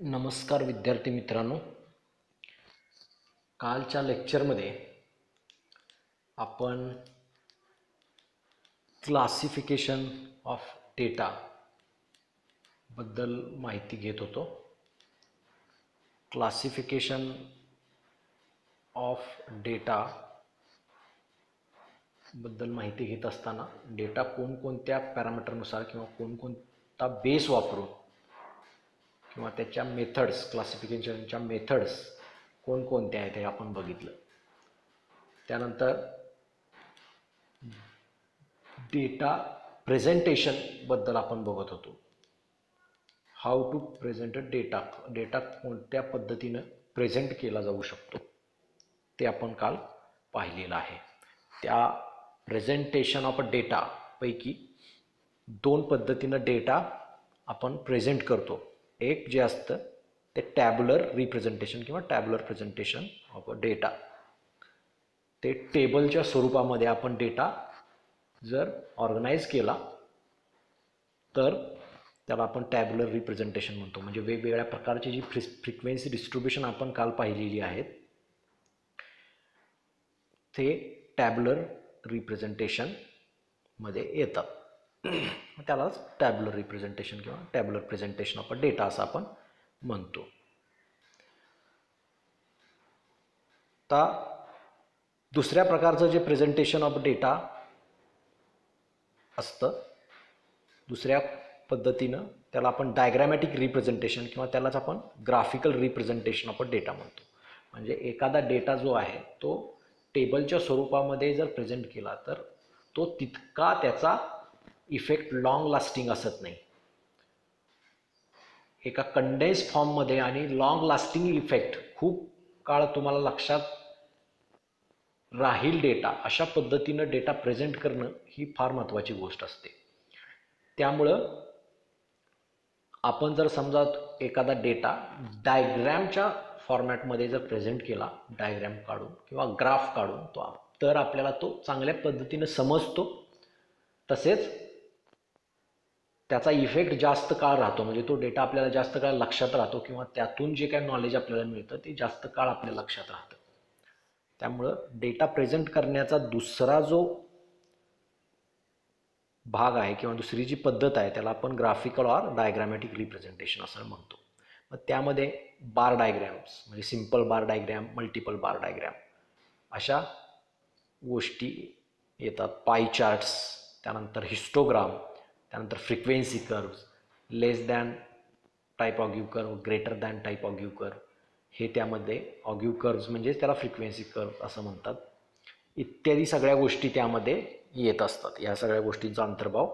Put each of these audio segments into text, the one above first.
नमस्कार विद्यार्थी मित्रांनो, कालच्या लेक्चरमध्ये आपण क्लासिफिकेशन ऑफ डेटा बद्दल माहिती घेत होतो. क्लासिफिकेशन ऑफ डेटा बद्दल माहिती घेत असताना डेटा कोणकोणत्या पॅरामीटरनुसार किंवा कोणकोणता बेस वापरून किंवा त्याच्या मेथड्स, क्लासिफिकेशनच्या मेथड्स कोणकोणत्या आहेत हे आपण बघितलं. त्यानंतर डेटा प्रेझेंटेशन बद्दल आपण बघत होतो. How to present a data, data कोणत्या पद्धतीनं प्रेझेंट केला जाऊ शकतो ते आपण काल पाहिलेलं आहे. त्या प्रेझेंटेशन ऑफ अ डेटा पैकी दोन पद्धतीनं डेटा आपण प्रेझेंट करतो. एक जे असतं ते टॅब्युलर रिप्रेझेंटेशन किंवा tabular presentation of a data. ते टेबलच्या स्वरूपामध्ये आपण डेटा जर ऑर्गनाइज केला तर त्याला आपण टॅब्युलर रिप्रेझेंटेशन म्हणतो. म्हणजे वेगवेगळ्या प्रकारची जी फ्रिक्वेन्सी डिस्ट्रीब्युशन आपण काल पाहिलेली आहेत ते टॅब्युलर रिप्रेझेंटेशन मध्ये येतात. त्यालाच टॅब्युलर रिप्रेझेंटेशन किंवा tabular presentation of a data असं आपण म्हणतो. आता दुसऱ्या प्रकारचं जे प्रेझेंटेशन ऑफ डेटा असतं, दुसऱ्या पद्धतीनं त्याला आपण डायग्रॅमॅटिक रिप्रेझेंटेशन किंवा त्यालाच आपण graphical representation of a data म्हणतो. म्हणजे एखादा डेटा जो आहे तो टेबलच्या स्वरूपामध्ये जर प्रेझेंट केला तर तो तितका त्याचा इफेक्ट लॉंग लास्टिंग असत नाही. एका कंडेन्स फॉर्ममध्ये आणि लॉंग लास्टिंग इफेक्ट खूप काळ तुम्हाला लक्षात राहील डेटा, अशा पद्धतीनं डेटा प्रेझेंट करणं ही फार महत्त्वाची गोष्ट असते. त्यामुळं आपण जर समजा एखादा डेटा डायग्रॅमच्या फॉर्मॅटमध्ये जर प्रेझेंट केला, डायग्रॅम काढून किंवा ग्राफ काढून, तर आपल्याला तो चांगल्या पद्धतीनं समजतो. तसेच त्याचा इफेक्ट जास्त काळ राहतो. म्हणजे तो डेटा आपल्याला जास्त काळ लक्षात राहतो किंवा त्यातून जे काही नॉलेज आपल्याला मिळतं ते जास्त काळ आपल्या लक्षात राहतं. त्यामुळं डेटा प्रेझेंट करण्याचा दुसरा जो भाग आहे किंवा दुसरी जी पद्धत आहे त्याला आपण ग्राफिकल ऑर डायग्रॅमॅटिक रिप्रेझेंटेशन असं म्हणतो. मग त्यामध्ये बार डायग्रॅम्स म्हणजे simple bar diagram, multiple bar diagram अशा गोष्टी येतात. पाई चार्ट्स, त्यानंतर हिस्टोग्राम, त्यानंतर frequency curves, less than type ogive curve, greater than type ogive curve, हे त्यामध्ये ऑग्यू कर्व्स म्हणजे त्याला फ्रिक्वेन्सी कर्व असं म्हणतात. इत्यादी सगळ्या गोष्टी त्यामध्ये येत असतात. या सगळ्या गोष्टींचा अंतर्भाव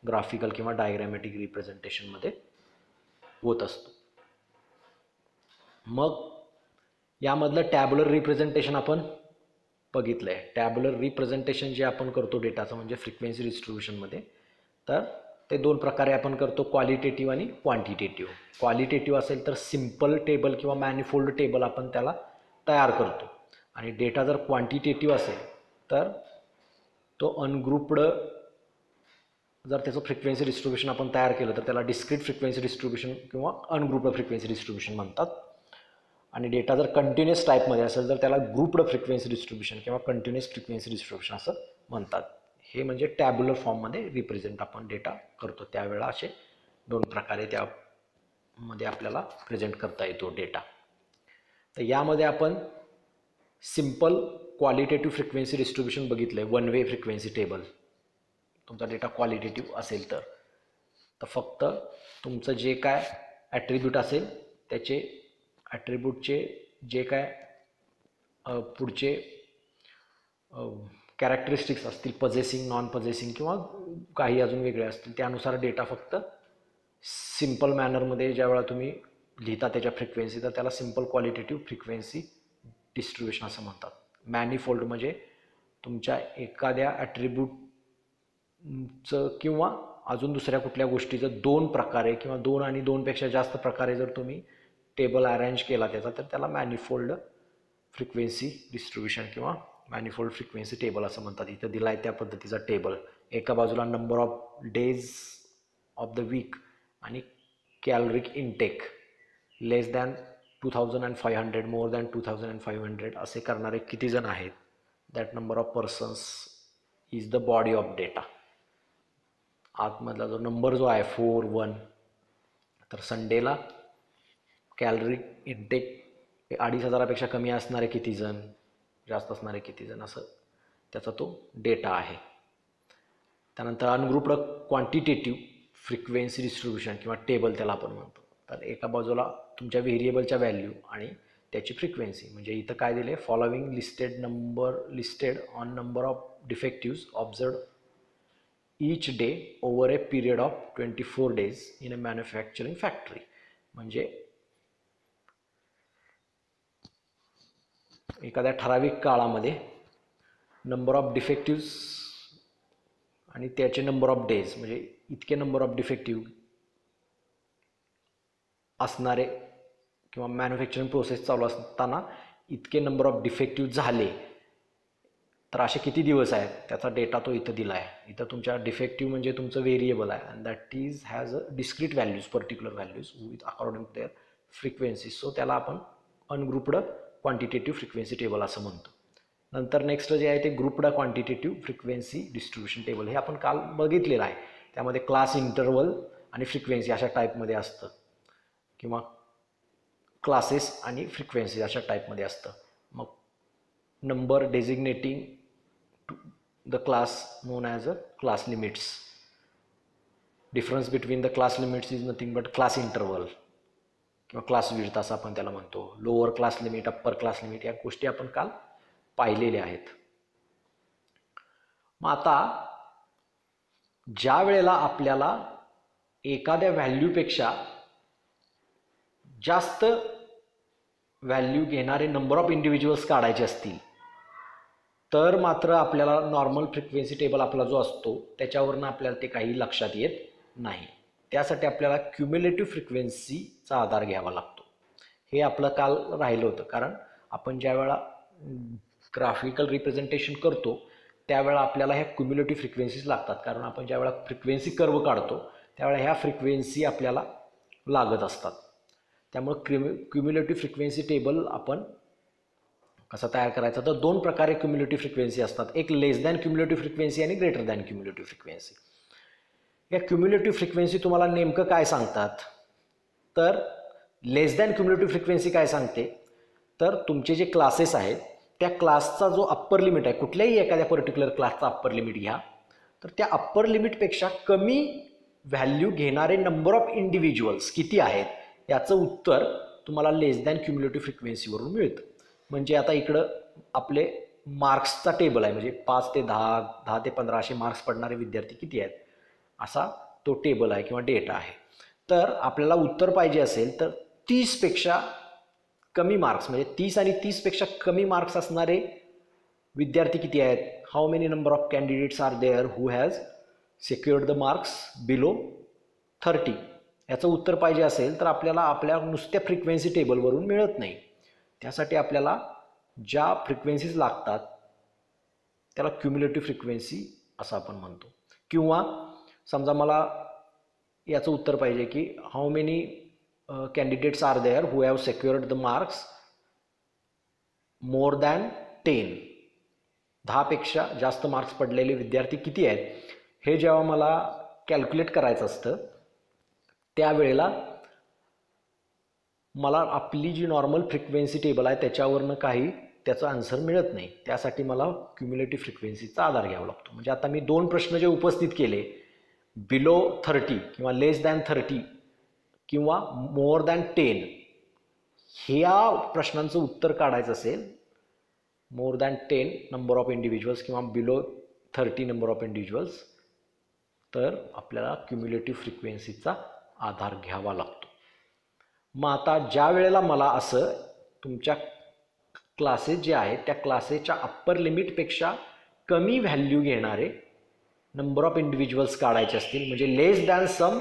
ग्राफिकल किंवा डायग्रॅमॅटिक रिप्रेझेंटेशनमध्ये होत असतो. मग यामधलं टॅब्युलर रिप्रेझेंटेशन आपण बघितलं आहे. टॅब्युलर रिप्रेझेंटेशन जे आपण करतो डेटाचं म्हणजे फ्रिक्वेन्सी डिस्ट्रीब्युशनमध्ये, तर ते दोन प्रकारे आपण करतो, क्वालिटेटिव्ह आणि क्वांटिटेटिव्ह. क्वालिटेटिव्ह असेल तर सिंपल टेबल किंवा मॅनिफोल्ड टेबल आपण त्याला तयार करतो. आणि डेटा जर क्वांटिटेटिव्ह असेल तर तो अनग्रुप्ड, जर त्याचं फ्रिक्वेन्सी डिस्ट्रीब्युशन आपण तयार केलं तर त्याला डिस्क्रीट फ्रिक्वेन्सी डिस्ट्रीब्युशन किंवा अनग्रुप्ड फ्रिक्वेन्सी डिस्ट्रीब्युशन म्हणतात. आणि डेटा जर कंटिन्युअस टाईपमध्ये असेल तर त्याला ग्रुप्ड फ्रिक्वेन्सी डिस्ट्रीब्युशन किंवा कंटिन्युअस फ्रिक्वेन्सी डिस्ट्रीब्युशन असं म्हणतात. हे म्हणजे टॅब्युलर फॉर्ममध्ये रिप्रेझेंट आपण डेटा करतो त्यावेळेला असे दोन प्रकारे त्यामध्ये आपल्याला प्रेझेंट करता येतो डेटा. तर यामध्ये आपण सिंपल क्वालिटेटिव्ह फ्रिक्वेन्सी डिस्ट्रीब्युशन बघितलं आहे, वन वे फ्रिक्वेन्सी टेबल. तुमचा डेटा क्वालिटेटिव्ह असेल तर फक्त तुमचं जे काय ॲट्रिब्यूट असेल त्याचे ॲट्रिब्यूटचे जे काय पुढचे कॅरेक्टरिस्टिक्स असतील, पजेसिंग, नॉन पजेसिंग किंवा काही अजून वेगळे असतील, त्यानुसार डेटा फक्त सिंपल मॅनरमध्ये ज्यावेळा तुम्ही लिहिता त्याच्या फ्रिक्वेन्सी, तर त्याला सिंपल क्वालिटेटिव्ह फ्रिक्वेन्सी डिस्ट्रीब्युशन असं म्हणतात. मॅनिफोल्ड म्हणजे तुमच्या एखाद्या ॲट्रिब्यूटचं किंवा अजून दुसऱ्या कुठल्या गोष्टीचं दोन प्रकारे किंवा दोन आणि दोनपेक्षा जास्त प्रकारे जर तुम्ही टेबल अरेंज केला त्याचा, तर त्याला मॅनिफोल्ड फ्रिक्वेन्सी डिस्ट्रीब्युशन किंवा मॅनिफोल्ड फ्रिक्वेन्सी टेबल असं म्हणतात. इथं दिला आहे त्या पद्धतीचा टेबल. एका बाजूला number of days of the week आणि caloric intake less than 2500, more than 2500 असे करणारे किती जण आहेत, that number of persons is the body of data. आतमधला जो नंबर जो आहे 4, 1, तर संडेला कॅलरी इंटेक 2500पेक्षा कमी असणारे किती जण, जास्त असणारे किती जण, असं त्याचा तो डेटा आहे. त्यानंतर अनग्रुप्ड क्वांटिटेटिव्ह फ्रिक्वेन्सी डिस्ट्रीब्युशन किंवा टेबल त्याला आपण म्हणतो. तर एका बाजूला तुमच्या व्हेरिएबलच्या व्हॅल्यू आणि त्याची फ्रिक्वेन्सी, म्हणजे इथं काय दिले, following listed on number of डिफेक्टिव्स observe each day over A period of 24 days in a manufacturing factory. म्हणजे एखाद्या ठराविक काळामध्ये नंबर ऑफ डिफेक्टिव्स आणि त्याचे नंबर ऑफ डेज, म्हणजे इतके नंबर ऑफ डिफेक्टिव्ह असणारे किंवा मॅन्युफॅक्चरिंग प्रोसेस चालू असताना इतके नंबर ऑफ डिफेक्टिव्ह झाले, तर असे किती दिवस आहेत त्याचा डेटा तो इथं दिला आहे. इथं तुमच्या डिफेक्टिव्ह म्हणजे तुमचं व्हेरिएबल आहे and that is has a discrete values, particular values with according to their frequency. So त्याला आपण अनग्रुप्ड क्वांटिटेटिव्ह फ्रिक्वेन्सी टेबल असं म्हणतो. नंतर नेक्स्ट जे आहे ते grouped quantitative frequency distribution table. हे आपण काल बघितलेलं आहे. त्यामध्ये क्लास, इंटरवल आणि फ्रिक्वेन्सी अशा टाईपमध्ये असतं, किंवा क्लासेस आणि फ्रिक्वेन्सी अशा टाईपमध्ये असतं. मग number designating to the class known as a class limits. Difference between the class limits is nothing but class interval किंवा क्लास विड्थ असं आपण त्याला म्हणतो. Lower class limit, upper class limit, या गोष्टी आपण काल पाहिलेले आहेत. मग आता ज्या वेळेला आपल्याला एखाद्या व्हॅल्यूपेक्षा जास्त व्हॅल्यू घेणारे नंबर ऑफ इंडिव्हिज्युअल्स काढायचे असतील, तर मात्र आपल्याला नॉर्मल फ्रिक्वेन्सी टेबल आपला जो असतो त्याच्यावरनं आपल्याला ते काही लक्षात येत नाही. त्यासाठी आपल्याला क्युम्युलेटिव्ह फ्रिक्वेन्सीचा आधार घ्यावा लागतो. हे आपलं काल राहिलं होतं, कारण आपण ज्या वेळा ग्राफिकल रिप्रेझेंटेशन करतो त्यावेळा आपल्याला ह्या क्युम्युलेटिव्ह फ्रिक्वेन्सीज लागतात, कारण आपण ज्या वेळा फ्रिक्वेन्सी कर्व काढतो त्यावेळा ह्या फ्रिक्वेन्सी आपल्याला लागत असतात. त्यामुळे क्युम्युलेटिव्ह फ्रिक्वेन्सी टेबल आपण कसा तयार करायचा, तर दोन प्रकारे क्युम्युलेटिव्ह फ्रिक्वेन्सी असतात. एक लेस दॅन क्युम्युलेटिव्ह फ्रिक्वेन्सी आणि ग्रेटर दॅन क्युम्युलेटिव्ह फ्रिक्वेन्सी. या क्युम्युलेटिव्ह फ्रिक्वेन्सी तुम्हाला नेमकं काय सांगतात, तर लेस दॅन क्युम्युलेटिव्ह फ्रिक्वेन्सी काय सांगते, तर तुमचे जे क्लासेस आहेत त्या क्लासचा जो अप्पर लिमिट आहे, कुठल्याही एखाद्या पर्टिक्युलर क्लासचा अप्पर लिमिट घ्या, तर त्या अप्पर लिमिटपेक्षा कमी व्हॅल्यू घेणारे नंबर ऑफ इंडिव्हिज्युअल्स किती आहेत याचं उत्तर तुम्हाला लेस दॅन क्युम्युलेटिव्ह फ्रिक्वेन्सीवरून मिळतं. म्हणजे आता इकडं आपले मार्क्सचा टेबल आहे, म्हणजे 5 ते 10, 10 ते 15 असे मार्क्स पडणारे विद्यार्थी किती आहेत असा तो टेबल आहे किंवा डेटा आहे. तर आपल्याला उत्तर पाहिजे असेल तर 30पेक्षा कमी मार्क्स, म्हणजे 30 आणि 30पेक्षा कमी मार्क्स असणारे विद्यार्थी किती आहेत, how many number of candidates are there who has secured the marks below 30, याचं उत्तर पाहिजे असेल तर आपल्याला आपल्या नुसत्या फ्रिक्वेन्सी टेबलवरून मिळत नाही. त्यासाठी आपल्याला ज्या फ्रिक्वेन्सीज लागतात त्याला क्युम्युलेटिव्ह फ्रिक्वेन्सी असं आपण म्हणतो. किंवा समजा मला याचं उत्तर पाहिजे की how many candidates are there who have secured the marks more than 10, 10पेक्षा जास्त मार्क्स पडलेले विद्यार्थी किती आहेत, हे जेव्हा मला कॅल्क्युलेट करायचं असतं त्यावेळेला मला आपली जी नॉर्मल फ्रिक्वेन्सी टेबल आहे त्याच्यावरनं काही त्याचं आन्सर मिळत नाही. त्यासाठी मला क्युम्युलेटिव्ह फ्रिक्वेन्सीचा आधार घ्यावा लागतो. म्हणजे आता मी 2 प्रश्न जे उपस्थित केले, बिलो 30 किंवा लेस दॅन 30 किंवा मोर दॅन 10, ह्या प्रश्नांचं उत्तर काढायचं असेल, मोर दॅन 10 नंबर ऑफ इंडिव्हिज्युअल्स किंवा बिलो 30 नंबर ऑफ इंडिव्हिज्युअल्स, तर आपल्याला क्युम्युलेटिव्ह फ्रिक्वेन्सीचा आधार घ्यावा लागतो. मग आता ज्या वेळेला मला असं तुमच्या क्लासेस जे आहेत त्या क्लासेसच्या अप्पर लिमिटपेक्षा कमी व्हॅल्यू घेणारे नंबर ऑफ इंडिव्हिज्युअल्स काढायचे असतील, म्हणजे less than some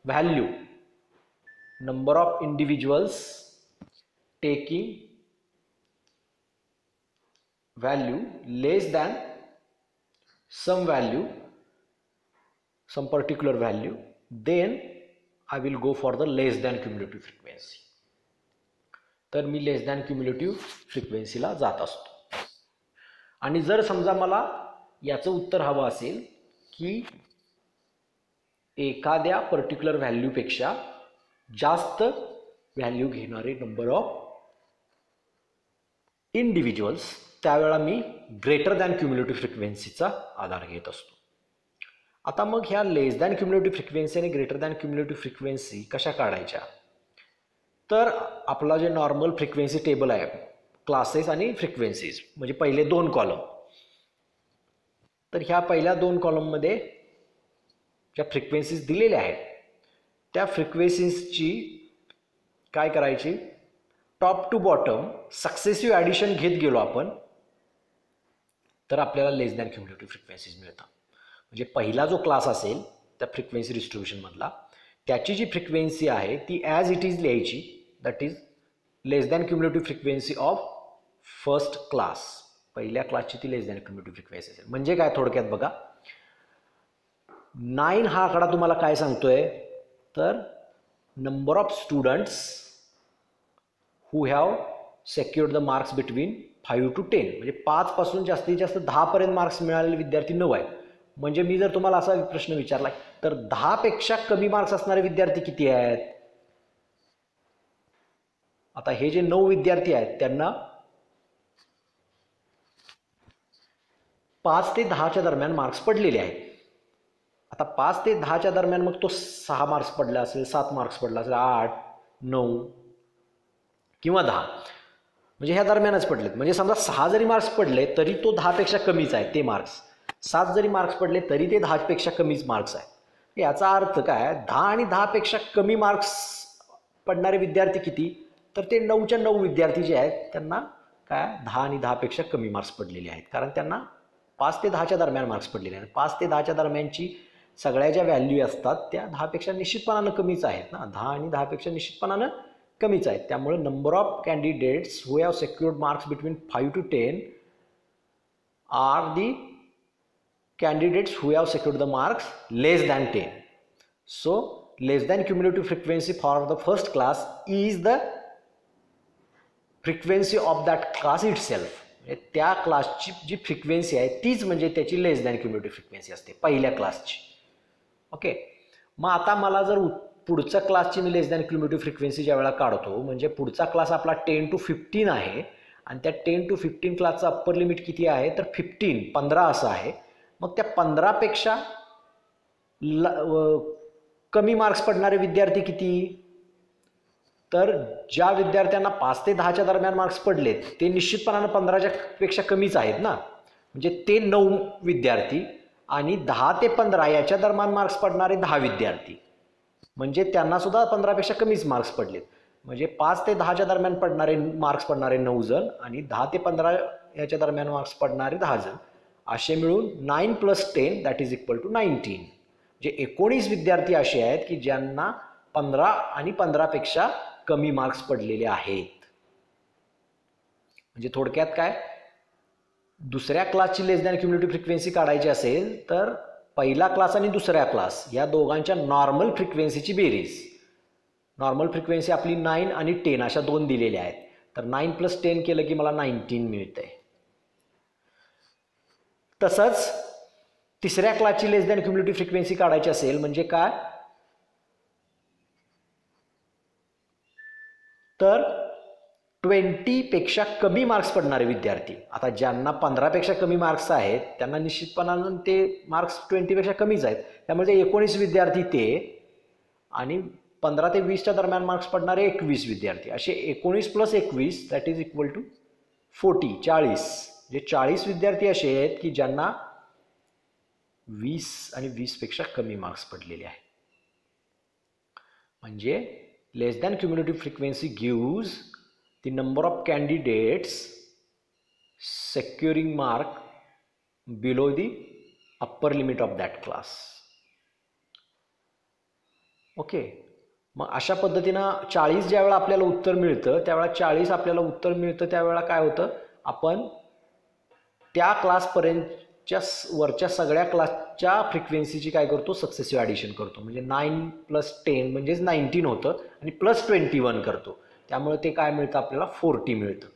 value, number of individuals taking value less than some value, some particular value, then I will go for the less than cumulative frequency. तर मी लेस than cumulative फ्रिक्वेन्सीला जात असतो. आणि जर समजा मला याचं उत्तर हवं असेल की एखाद्या पर्टिक्युलर व्हॅल्यूपेक्षा जास्त व्हॅल्यू घेणारे नंबर ऑफ इंडिव्हिज्युअल्स, त्यावेळेला मी ग्रेटर दॅन क्युम्युलेटिव्ह फ्रिक्वेन्सीचा आधार घेत असतो. आता मग ह्या लेस दॅन क्युम्युलेटिव्ह फ्रिक्वेन्सी आणि ग्रेटर दॅन क्युम्युलेटिव्ह फ्रिक्वेन्सी कशा काढायच्या? तर आपला जे नॉर्मल फ्रिक्वेन्सी टेबल आहे, क्लासेस आणि फ्रिक्वेन्सीज म्हणजे पहिले 2 कॉलम, तर ह्या पहिल्या 2 कॉलममध्ये ज्या फ्रिक्वेन्सीज दिलेल्या आहेत त्या फ्रिक्वेन्सीजची काय करायची, top to bottom successive addition घेत गेलो आपण तर आपल्याला लेस दॅन क्युम्युलेटिव्ह फ्रिक्वेन्सीज मिळतात. म्हणजे पहिला जो क्लास असेल त्या फ्रिक्वेन्सी डिस्ट्रीब्युशनमधला त्याची जी फ्रिक्वेन्सी आहे ती ॲज इट इज लिहायची, that is less than cumulative frequency of first class. पहिल्या क्लासची ती लेस दॅन क्युम्युलेटिव्ह फ्रिक्वेन्सी असेल. म्हणजे काय थोडक्यात बघा, 9 हा आकडा तुम्हाला काय सांगतोय, तर number of students who have secured the marks between 5 to 10, म्हणजे 5 पासून जास्तीत जास्त 10 पर्यंत मार्क्स मिळालेले विद्यार्थी 9 आहेत. म्हणजे मी जर तुम्हाला असा प्रश्न विचारला तर 10 पेक्षा कमी मार्क्स असणारे विद्यार्थी किती आहेत? आता हे जे 9 विद्यार्थी आहेत त्यांना 5 ते 10च्या दरम्यान मार्क्स पडलेले आहेत. आता 5 ते 10च्या दरम्यान मग तो 6 मार्क्स पडला असेल, 7 मार्क्स पडला असेल, 8, 9 किंवा 10, म्हणजे ह्या दरम्यानच पडलेत. म्हणजे समजा 6 जरी मार्क्स पडले तरी तो 10पेक्षा कमीच आहे ते मार्क्स. 7 जरी मार्क्स पडले तरी ते 10पेक्षा कमीच मार्क्स आहे. याचा अर्थ काय, 10 आणि 10पेक्षा कमी मार्क्स पडणारे विद्यार्थी किती, तर ते 9च्या 9 विद्यार्थी जे आहेत त्यांना काय 10 आणि 10पेक्षा कमी मार्क्स पडलेले आहेत, कारण त्यांना 5 ते 10च्या दरम्यान मार्क्स पडलेले आहेत. 5 ते 10च्या दरम्यानची सगळ्या ज्या व्हॅल्यू असतात त्या 10पेक्षा निश्चितपणानं कमीच आहेत ना. 10 आणि 10पेक्षा निश्चितपणानं कमीच आहेत. त्यामुळे number of candidates who have secured marks between 5 to 10 are the candidates who have secured the marks less than 10. So less than cumulative frequency for the first class is the frequency of that class itself. त्या क्लासची जी frequency आहे तीच म्हणजे त्याची लेस than cumulative frequency असते पहिल्या क्लासची. Okay, मग आता मला जर पुढच्या क्लासची मी लेस दॅन क्युम्युलेटिव्ह फ्रिक्वेन्सी ज्या वेळेला काढतो, म्हणजे पुढचा क्लास आपला 10 to 15 आहे आणि त्या 10 to 15 क्लासचा अप्पर लिमिट किती आहे, तर 15 असं आहे. मग त्या 15पेक्षा कमी मार्क्स पडणारे विद्यार्थी किती, तर ज्या विद्यार्थ्यांना 5 ते 10च्या दरम्यान मार्क्स पडलेत ते निश्चितपणानं 15पेक्षा कमीच आहेत ना. म्हणजे ते 9 विद्यार्थी आणि 10 ते 15 याच्या दरम्यान मार्क्स पडणारे 10 विद्यार्थी, म्हणजे त्यांना सुद्धा 15पेक्षा कमीच मार्क्स पडलेत. म्हणजे 5 ते 10च्या दरम्यान मार्क्स पडणारे 9 जण आणि 10 ते 15 याच्या दरम्यान मार्क्स पडणारे 10 जण, असे मिळून 9 + 10 दॅट इज इक्वल टू 19. जे 19 विद्यार्थी असे आहेत की ज्यांना 15 आणि 15पेक्षा कमी मार्क्स पडलेले आहेत. म्हणजे थोडक्यात काय, दुसऱ्या क्लासची लेस दॅन क्युम्युलेटिव्ह फ्रिक्वेन्सी काढायची असेल तर पहिला क्लास आणि दुसऱ्या क्लास या दोघांच्या नॉर्मल फ्रिक्वेन्सीची बेरीज. नॉर्मल फ्रिक्वेन्सी आपली 9 आणि 10 अशा 2 दिलेल्या आहेत. तर 9 + 10 केलं की मला 19 मिळतंय. तसंच तिसऱ्या क्लासची लेस दॅन क्युम्युलेटिव्ह फ्रिक्वेन्सी काढायची असेल म्हणजे काय, तर 20पेक्षा कमी मार्क्स पडणारे विद्यार्थी. आता ज्यांना 15पेक्षा कमी मार्क्स आहेत त्यांना निश्चितपणानं ते मार्क्स 20पेक्षा कमीच आहेत. त्यामुळे 19 विद्यार्थी ते आणि 15 ते 20च्या दरम्यान मार्क्स पडणारे 21 विद्यार्थी, असे 19 + 21 दॅट इज इक्वल टू 40. जे 40 विद्यार्थी असे आहेत की ज्यांना 20 आणि 20पेक्षा कमी मार्क्स पडलेले आहेत. म्हणजे less than cumulative frequency gives the number of candidates securing mark below the upper limit of that class. Okay, मग अशा पद्धतीनं 40 ज्या वेळा आपल्याला उत्तर मिळतं त्यावेळेला 40 आपल्याला उत्तर मिळतं त्यावेळेला काय होतं, आपण त्या क्लासपर्यंतच्या वरच्या सगळ्या क्लासच्या फ्रिक्वेन्सीची काय करतो, सक्सेसिव्ह ॲडिशन करतो. म्हणजे 9 + 10 म्हणजेच 19 होतं आणि +21 करतो. त्यामुळे ते काय मिळतं आपल्याला 40 मिळतं.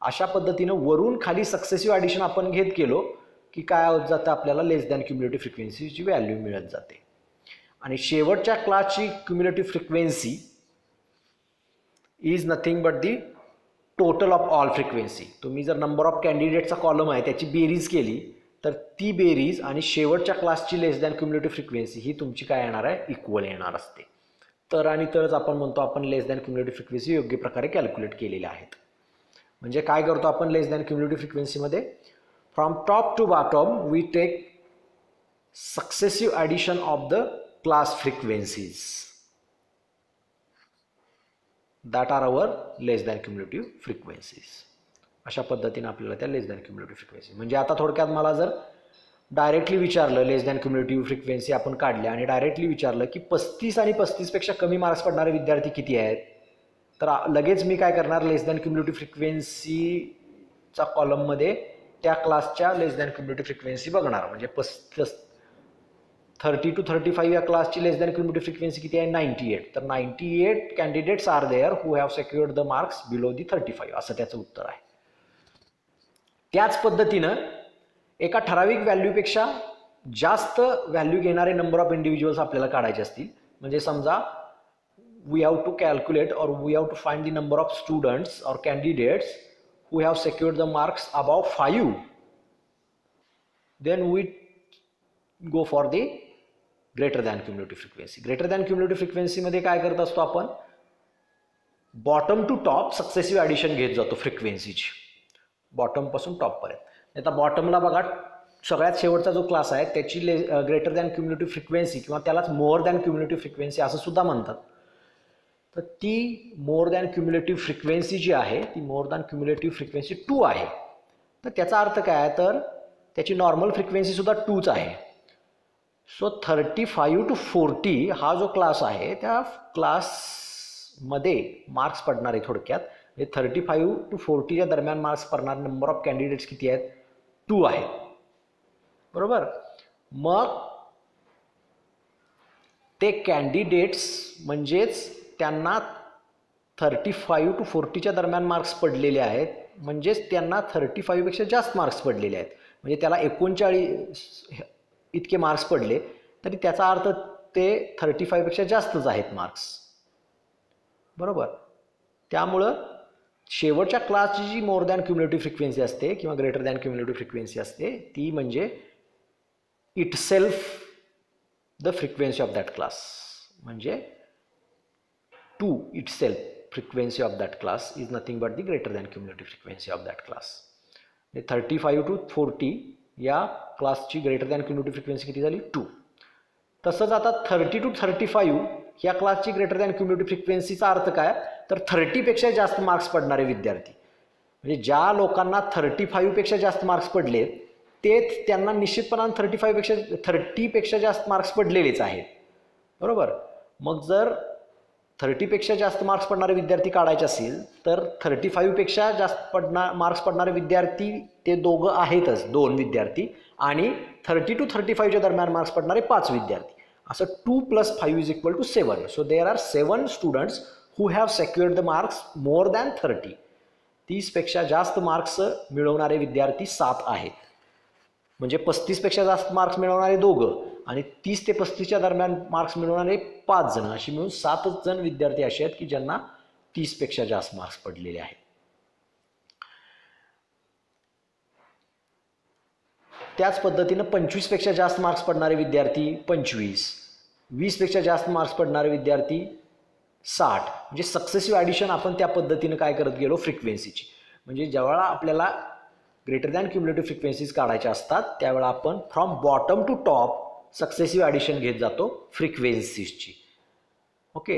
अशा पद्धतीनं वरून खाली सक्सेसिव्ह ॲडिशन आपण घेत गेलो की काय होत जातं आपल्याला लेस दॅन क्युम्युलेटिव्ह फ्रिक्वेन्सीची व्हॅल्यू मिळत जाते. आणि शेवटच्या क्लासची cumulative frequency is nothing but the total of all frequency. तुम्ही जर नंबर ऑफ कॅन्डिडेटचा कॉलम आहे त्याची बेरीज केली तर ती बेरीज आणि शेवटच्या क्लासची लेस दॅन क्युम्युलेटिव्ह फ्रिक्वेन्सी ही तुमची काय येणार आहे, इक्वल येणार असते. तर आणि तरच आपण म्हणतो आपण लेस दॅन क्युम्युलेटिव्ह फ्रिक्वेन्सी योग्य प्रकारे कॅल्क्युलेट केलेल्या आहेत. म्हणजे काय करतो आपण लेस दॅन क्युम्युलेटिव्ह फ्रिक्वेन्सीमध्ये, from top to bottom we take successive addition of the class frequencies that are our less than cumulative frequencies. अशा पद्धतीने आपल्याला त्या लेस दॅन क्युम्युलेटिव्ह फ्रिक्वेन्सी, म्हणजे आता थोडक्यात मला जर डायरेक्टली विचारलं लेस दॅन क्युम्युलेटिव्ह फ्रिक्वेन्सी आपण काढल्या आणि डायरेक्टली विचारलं की 35 आणि 35पेक्षा कमी मार्क्स पडणारे विद्यार्थी किती आहेत, तर लगेच मी काय करणार, लेस दॅन क्युम्युलेटिव्ह फ्रिक्वेन्सीचा कॉलममध्ये त्या क्लासच्या लेस दॅन क्युम्युलेटिव्ह फ्रिक्वेन्सी बघणार. म्हणजे 30 to 35 या क्लासची लेस दॅन क्युम्युलेटिव्ह फ्रिक्वेन्सी किती आहे, 98. तर 98 candidates are there who have secured the marks below the 35, असं त्याचं उत्तर आहे. त्याच पद्धतीनं एका ठराविक व्हॅल्यूपेक्षा जास्त व्हॅल्यू घेणारे नंबर ऑफ इंडिव्हिज्युअल्स आपल्याला काढायचे असतील. म्हणजे समजा we have to calculate or we have to find the number of students or candidates who have secured the marks above 5, then we go for the greater than cumulative frequency. greater than cumulative frequency मध्ये काय करत असतो आपण, bottom to top successive addition घेत जातो फ्रिक्वेन्सीची, bottom पासून top पर्यंत. आता बॉटमला बघा सगळ्यात शेवटचा जो क्लास आहे त्याची ग्रेटर दॅन क्युम्युलेटिव्ह फ्रिक्वेन्सी किंवा त्यालाच मोर दॅन क्युम्युलेटिव्ह फ्रिक्वेन्सी असं सुद्धा म्हणतात. तर ती मोर दॅन क्युम्युलेटिव्ह फ्रिक्वेन्सी जी आहे ती मोर दॅन क्युम्युलेटिव्ह फ्रिक्वेन्सी 2 आहे. तर त्याचा अर्थ काय आहे, तर त्याची नॉर्मल फ्रिक्वेन्सी सुद्धा 2च आहे. सो 35 to 40 हा जो क्लास आहे त्या क्लासमध्ये मार्क्स पडणारे थोडक्यात म्हणजे 35 to 40 या दरम्यान मार्क्स पडणारे नंबर ऑफ कॅन्डिडेट्स किती आहेत, 2 आहेत. बरोबर. मग ते कॅन्डिडेट्स म्हणजेच त्यांना 35 to 40च्या दरम्यान मार्क्स पडलेले आहेत, म्हणजेच त्यांना 35पेक्षा जास्त मार्क्स पडलेले आहेत. म्हणजे त्याला 39 इतके मार्क्स पडले तरी त्याचा अर्थ ते 35पेक्षा जास्तच आहेत मार्क्स. बरोबर. त्यामुळं शेवटच्या क्लासची जी मोर दॅन क्युम्युलेटिव्ह फ्रिक्वेन्सी असते किंवा ग्रेटर दॅन क्युम्युलेटिव्ह फ्रिक्वेन्सी असते ती म्हणजे itself the frequency of that class. म्हणजे to itself frequency of that class is nothing but the greater than cumulative frequency of that class. 35 to 40 या क्लासची greater than cumulative frequency किती झाली, 2. तसंच आता 30 to 35 या क्लासची ग्रेटर दॅन क्युम्युलेटिव्ह फ्रिक्वेन्सीचा अर्थ काय, तर 30पेक्षा जास्त मार्क्स पडणारे विद्यार्थी. म्हणजे ज्या लोकांना 35पेक्षा जास्त मार्क्स पडले तेच त्यांना निश्चितपणाने 30पेक्षा जास्त मार्क्स पडलेलेच आहेत. बरोबर. मग जर 30पेक्षा जास्त मार्क्स पडणारे विद्यार्थी काढायचे असेल तर 35पेक्षा जास्त मार्क्स पडणारे विद्यार्थी ते दोघं आहेतच, 2 विद्यार्थी, आणि 30 to 35च्या दरम्यान मार्क्स पडणारे 5 विद्यार्थी. असं 2 + 5 = 7. So there are 7 students who have secured the marks more than 30. 30पेक्षा जास्त मार्क्स मिळवणारे विद्यार्थी 7 आहेत. म्हणजे 35पेक्षा जास्त मार्क्स मिळवणारे 2 आणि 30 ते 35च्या दरम्यान मार्क्स मिळवणारे 5 जण, अशी मिळून 7 जण विद्यार्थी असे आहेत की ज्यांना 30पेक्षा जास्त मार्क्स पडलेले आहेत. त्याच पद्धतीनं 25पेक्षा जास्त मार्क्स पडणारे विद्यार्थी 25, 20पेक्षा जास्त मार्क्स पडणारे विद्यार्थी 60. म्हणजे सक्सेसिव्ह ॲडिशन आपण त्या पद्धतीनं काय करत गेलो फ्रिक्वेन्सीची. म्हणजे ज्यावेळा आपल्याला ग्रेटर दॅन क्युम्युलेटिव्ह फ्रिक्वेन्सीज काढायच्या असतात त्यावेळा आपण from bottom to top successive addition घेत जातो फ्रिक्वेन्सीजची. ओके.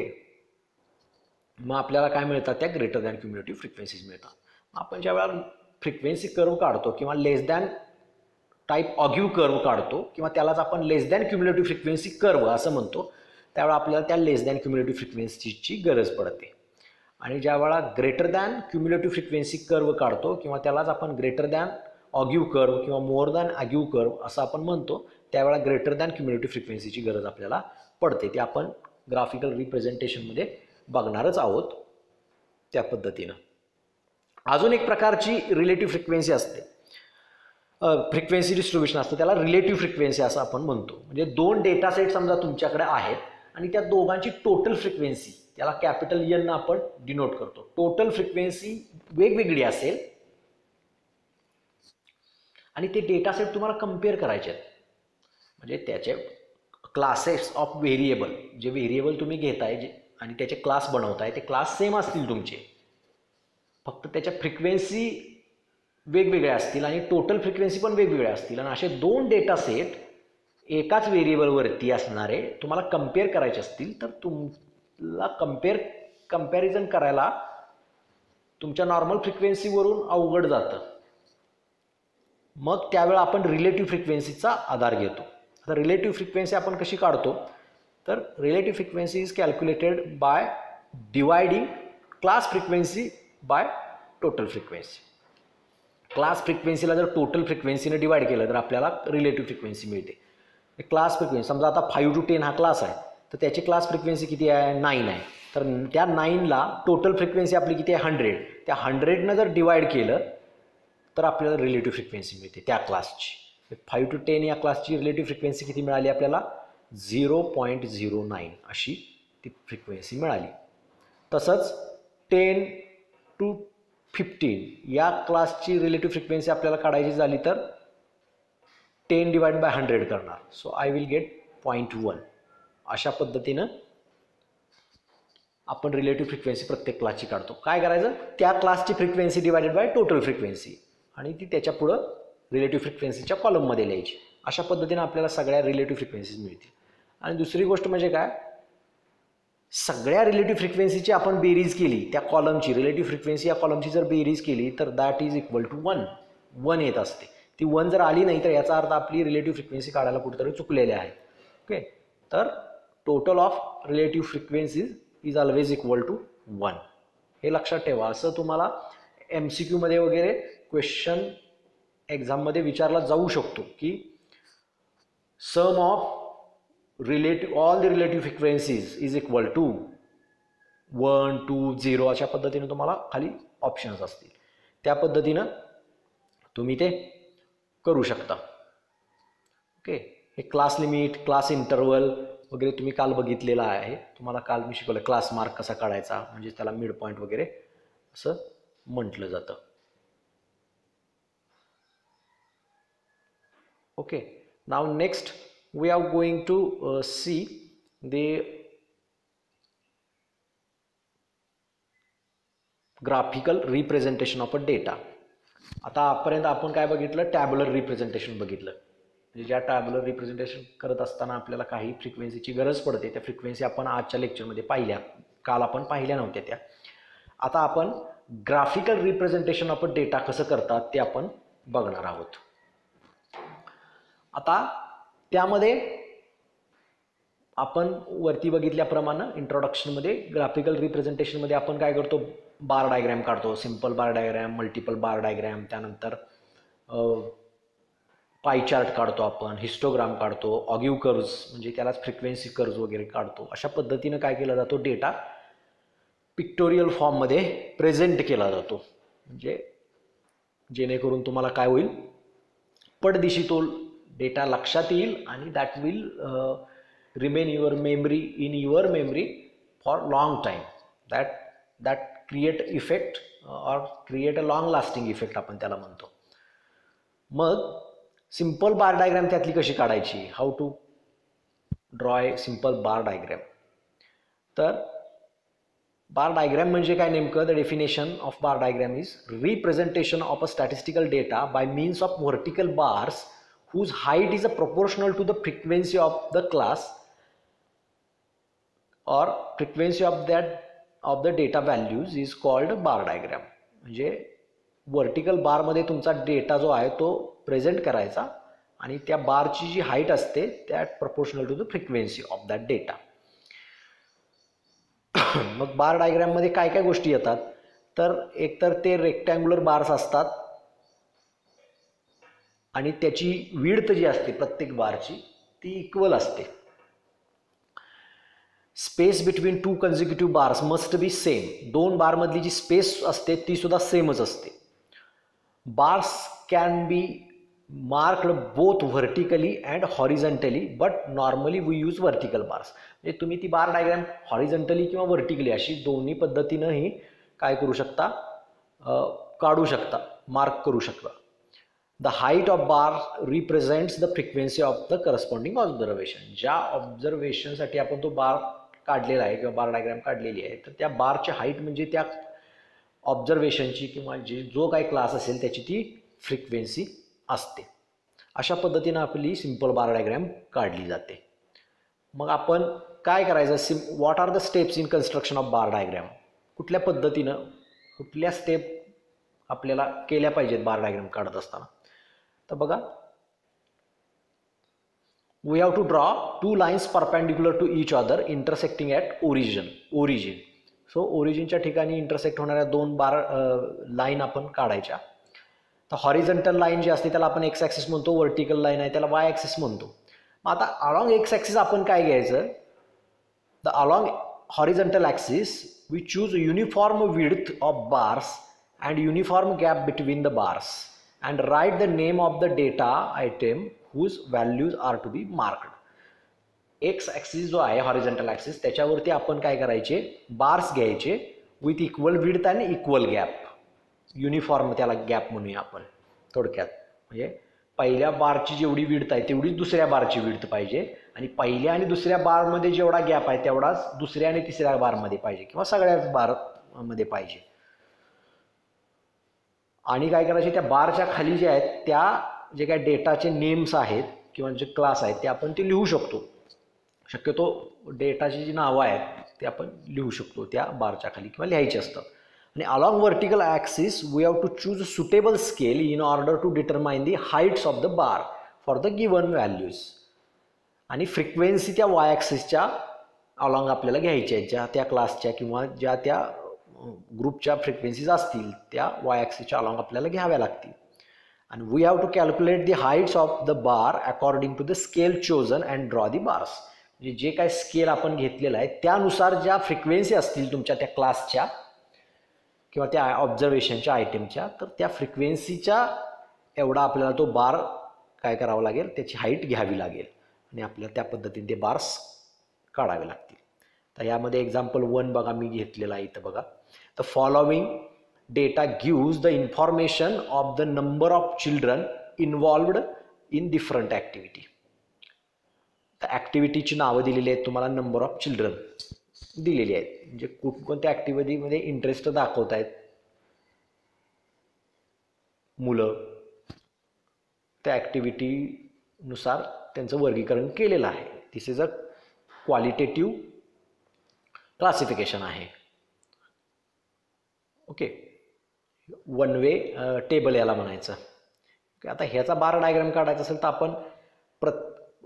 मग आपल्याला काय मिळतात, त्या ग्रेटर दॅन क्युम्युलेटिव्ह फ्रिक्वेन्सीज मिळतात. आपण ज्यावेळा फ्रिक्वेन्सी कर्व काढतो किंवा लेस दॅन टाईप ऑग्यू कर्व काढतो किंवा त्यालाच आपण less than cumulative frequency curve असं म्हणतो, त्यावेळा आपल्याला त्या लेस दॅन क्युम्युलेटिव्ह फ्रिक्वेन्सीची गरज पडते. आणि ज्यावेळा greater than cumulative frequency curve काढतो किंवा त्यालाच आपण ग्रेटर दॅन ऑग्यू कर्व किंवा मोर दॅन ऑग्यू कर्व असं आपण म्हणतो, त्यावेळा ग्रेटर दॅन क्युम्युलेटिव्ह फ्रिक्वेन्सीची गरज आपल्याला पडते. ते आपण ग्राफिकल रिप्रेझेंटेशनमध्ये बघणारच आहोत. त्या पद्धतीनं. अजून एक प्रकारची रिलेटिव्ह फ्रिक्वेन्सी असते, फ्रिक्वेन्सी डिस्ट्रीब्युशन असतं, त्याला रिलेटिव्ह फ्रिक्वेन्सी असं आपण म्हणतो. म्हणजे दोन डेटा सेट समजा तुमच्याकडे आहेत आणि त्या दोघांची टोटल फ्रिक्वेन्सी, त्याला कॅपिटल एन आपण डिनोट करतो. टोटल फ्रिक्वेन्सी वेगवेगळी असेल आणि ते डेटा सेट तुम्हाला कम्पेअर करायचे आहेत. म्हणजे त्याचे क्लासेस ऑफ व्हेरिएबल, जे व्हेरिएबल तुम्ही घेताय आणि त्याचे क्लास बनवताय, ते क्लास सेम असतील तुमचे, फक्त त्याच्या फ्रिक्वेन्सी वेगवेगळ्या असतील आणि टोटल फ्रिक्वेन्सी पण वेगवेगळ्या असतील. आणि असे दोन डेटा सेट एकाच व्हेरिएबलवरती असणारे तुम्हाला कम्पेअर करायचे असतील तर तुम्हाला कम्पॅरिझन करायला तुमच्या नॉर्मल फ्रिक्वेन्सीवरून अवघड जातं. मग त्यावेळेला आपण रिलेटिव्ह फ्रिक्वेन्सीचा आधार घेतो. आता रिलेटिव्ह फ्रिक्वेन्सी आपण कशी काढतो, तर relative frequency is calculated by dividing class frequency by total frequency. Class फ्रिक्वेन्सीला जर टोटल फ्रिक्वेन्सीने डिवाइड केलं तर आपल्याला रिलेटिव्ह फ्रिक्वेन्सी मिळते. क्लास फ्रिक्वेन्सी समजा आता 5 to 10 हा क्लास आहे, तर त्याची क्लास फ्रिक्वेन्सी किती आहे, 9 आहे. तर त्या 9ला टोटल फ्रिक्वेन्सी आपली किती आहे, 100. त्या 100नं जर डिवाइड केलं तर आपल्याला रिलेटिव्ह फ्रिक्वेन्सी मिळते त्या क्लासची. 5 to 10 या क्लासची रिलेटिव्ह फ्रिक्वेन्सी किती मिळाली आपल्याला, 0.09 अशी ती फ्रिक्वेन्सी मिळाली. तसंच 10 to 15 या क्लासची रिलेटिव्ह फ्रिक्वेन्सी आपल्याला काढायची झाली तर 10 divided by 100 करणार. So I will get 0.1. अशा पद्धतीनं आपण रिलेटिव्ह फ्रिक्वेन्सी प्रत्येक क्लासची काढतो. काय करायचं, त्या क्लासची frequency divided by total frequency आणि ती त्याच्या पुढं रिलेटिव्ह फ्रिक्वेन्सीच्या कॉलममध्ये लिहायची. अशा पद्धतीनं आपल्याला सगळ्या रिलेटिव्ह फ्रिक्वेन्सीज मिळतील. आणि दुसरी गोष्ट म्हणजे काय, सगळ्या रिलेटिव्ह फ्रिक्वेन्सीची आपण बेरीज केली, त्या कॉलमची रिलेटिव्ह फ्रिक्वेन्सी या कॉलमची जर बेरीज केली तर दॅट इज इक्वल टू 1 येत असते. ती 1 जर आली नाही तर याचा अर्थ आपली रिलेटिव्ह फ्रिक्वेन्सी काढायला कुठेतरी चुकलेले आहे. ओके, तर total of relative frequencies is always equal to 1. हे लक्षात ठेवा. असं तुम्हाला MCQ मध्ये वगैरे क्वेश्चन एक्झाममध्ये विचारला जाऊ शकतो की sum of all the relative frequencies is equal to 1, 2, 0 अशा पद्धतीने तुम्हाला खाली ऑप्शन्स असतील. त्या पद्धतीनं तुम्ही ते करू शकता. ओके, हे क्लास लिमिट, क्लास इंटरवल वगैरे तुम्ही काल बघितलेला आहे. तुम्हाला काल मी शिकवलं क्लास मार्क कसा काढायचा, म्हणजे त्याला मिड पॉईंट वगैरे असं म्हटलं जातं. Okay, now next we are going to see the graphical representation of a data. आता आजपर्यंत आपण काय बघितलं, टॅब्युलर रिप्रेझेंटेशन बघितलं. म्हणजे ज्या टॅब्युलर रिप्रेझेंटेशन करत असताना आपल्याला काही फ्रिक्वेन्सीची गरज पडते, त्या फ्रिक्वेन्सी आपण आजच्या लेक्चरमध्ये पाहिल्या, काल आपण पाहिल्या नव्हत्या त्या. आता आपण graphical representation of a data कसं करतात ते आपण बघणार आहोत. आता त्यामध्ये आपण वरती बघितल्याप्रमाणे इंट्रोडक्शनमध्ये ग्राफिकल रिप्रेझेंटेशनमध्ये आपण काय करतो, बार डायग्रॅम काढतो, simple bar diagram, multiple bar diagram, त्यानंतर पाई चार्ट काढतो आपण, हिस्टोग्राम काढतो, ऑगिव्ह कर्व्स म्हणजे त्यालाच फ्रिक्वेन्सी कर्व्स वगैरे काढतो. अशा पद्धतीनं काय केला जातो, डेटा पिक्टोरियल फॉर्ममध्ये प्रेझेंट केला जातो. म्हणजे जेणेकरून तुम्हाला काय होईल, पडदिशी तो डेटा लक्षात येईल आणि that will remain your memory, in your memory for long time. That create effect or create a long lasting effect आपण त्याला म्हणतो. मग सिंपल बार डायग्रॅम त्यातली कशी काढायची, how to draw a simple bar diagram. तर बार डायग्रॅम म्हणजे काय नेमकं, the definition of bar diagram is representation of a statistical data by means of vertical bars whose height is a proportional to the frequency of the class or frequency of the data values is called bar diagram. म्हणजे vertical बारमध्ये तुमचा data जो आहे तो present करायचा आणि त्या बारची जी हाईट असते that proportional to the frequency of that data. मग बार डायग्रॅममध्ये काय काय गोष्टी येतात, तर एकतर ते रेक्टँग्युलर बार्स असतात आणि त्याची विड्थ जी असते प्रत्येक बारची ती इक्वल असते. Space between two consecutive bars must be same. दोन बारमधली जी स्पेस असते ती सुद्धा सेमच असते. Bars can be marked both vertically and horizontally, but normally we use vertical bars. म्हणजे तुम्ही ती बार डायग्रॅम हॉरिझॉन्टली किंवा व्हर्टिकली अशी दोन्ही पद्धतीनंही काय करू शकता, काढू शकता, मार्क करू शकता. The height of bar represents the frequency of the corresponding observation. ज्या ऑब्झर्वेशनसाठी आपण तो बार काढलेला आहे किंवा बार डायग्रॅम काढलेली आहे, तर त्या बारची हाईट म्हणजे त्या ऑब्झर्वेशनची किंवा जो काही क्लास असेल त्याची ती फ्रिक्वेन्सी असते. अशा पद्धतीनं आपली सिंपल बार डायग्रॅम काढली जाते. मग आपण काय करायचं, what are the steps in construction of bar diagram. कुठल्या पद्धतीनं कुठल्या स्टेप आपल्याला केल्या पाहिजेत बार डायग्रॅम काढत असताना. तर बघा, we have to draw two lines perpendicular to each other intersecting at origin. So ओरिजिनच्या ठिकाणी इंटरसेक्ट होणाऱ्या दोन बार लाईन आपण काढायच्या. तर हॉरिझॉन्टल लाईन जी असते त्याला आपण एक्स ॲक्सिस म्हणतो, व्हर्टिकल लाईन आहे त्याला वाय ॲक्सिस म्हणतो. मग आता अलॉंग एक्स ॲक्सिस आपण काय घ्यायचं, the along horizontal axis we choose uniform width of bars and uniform gap between the bars and write the name of the data item whose values are to be marked. X axis जो आहे horizontal axis त्याच्यावरती आपण काय करायचे, bars घ्यायचे with equal width आणि equal gap. Uniform त्याला gap म्हणूया आपण थोडक्यात. म्हणजे पहिल्या बारची जेवढी विड्थ आहे तेवढीच दुसऱ्या बारची विड्थ पाहिजे आणि पहिल्या आणि दुसऱ्या बारमध्ये जेवढा गॅप आहे तेवढाच दुसऱ्या आणि तिसऱ्या बारमध्ये पाहिजे किंवा सगळ्याच बारमध्ये पाहिजे. आणि काय करायचे, त्या बारच्या खाली जे आहेत त्या जे काय डेटाचे नेम्स आहेत किंवा जे क्लास आहेत ते आपण ते लिहू शकतो. शक्यतो डेटाची जी नावं आहेत ते आपण लिहू शकतो त्या बारच्या खाली किंवा लिहायची असतात. आणि along vertical axis we have to choose suitable scale in order to determine the heights of the bar for the given values. आणि फ्रिक्वेन्सी त्या वाय ॲक्सिसच्या अलॉंग आपल्याला घ्यायच्या आहेत, ज्या त्या क्लासच्या किंवा ज्या त्या ग्रुपच्या फ्रिक्वेन्सीज असतील त्या वाय ॲक्सिसच्या अलॉंग आपल्याला घ्याव्या लागतील. And we have to calculate the heights of the bar according to the scale chosen and draw the bars. जे काय स्केल आपण घेतलेला आहे त्यानुसार ज्या फ्रिक्वेन्सी असतील तुमच्या त्या क्लासच्या किंवा त्या ऑब्झर्वेशनच्या आयटेमच्या, तर त्या फ्रिक्वेन्सीच्या एवढा आपल्याला तो बार काय करावा लागेल, त्याची हाईट घ्यावी लागेल आणि आपल्याला त्या पद्धतीने ते बार्स काढावे लागतील. तर यामध्ये एक्झाम्पल 1 बघा मी घेतलेला आहे इथं बघा. The following data gives the information of the number of children involved in different activity. त्या ॲक्टिव्हिटीची नावं दिलेली आहेत तुम्हाला, नंबर ऑफ चिल्ड्रन दिलेली आहेत, म्हणजे कोणत्या ॲक्टिव्हिटीमध्ये इंटरेस्ट दाखवत आहेत मुलं, त्या ॲक्टिव्हिटीनुसार त्यांचं वर्गीकरण केलेलं आहे. दिस इज अ क्वालिटेटिव्ह क्लासिफिकेशन आहे. ओके, वन वे टेबल याला म्हणायचं. आता ह्याचा बार डायग्राम काढायचा असेल तर आपण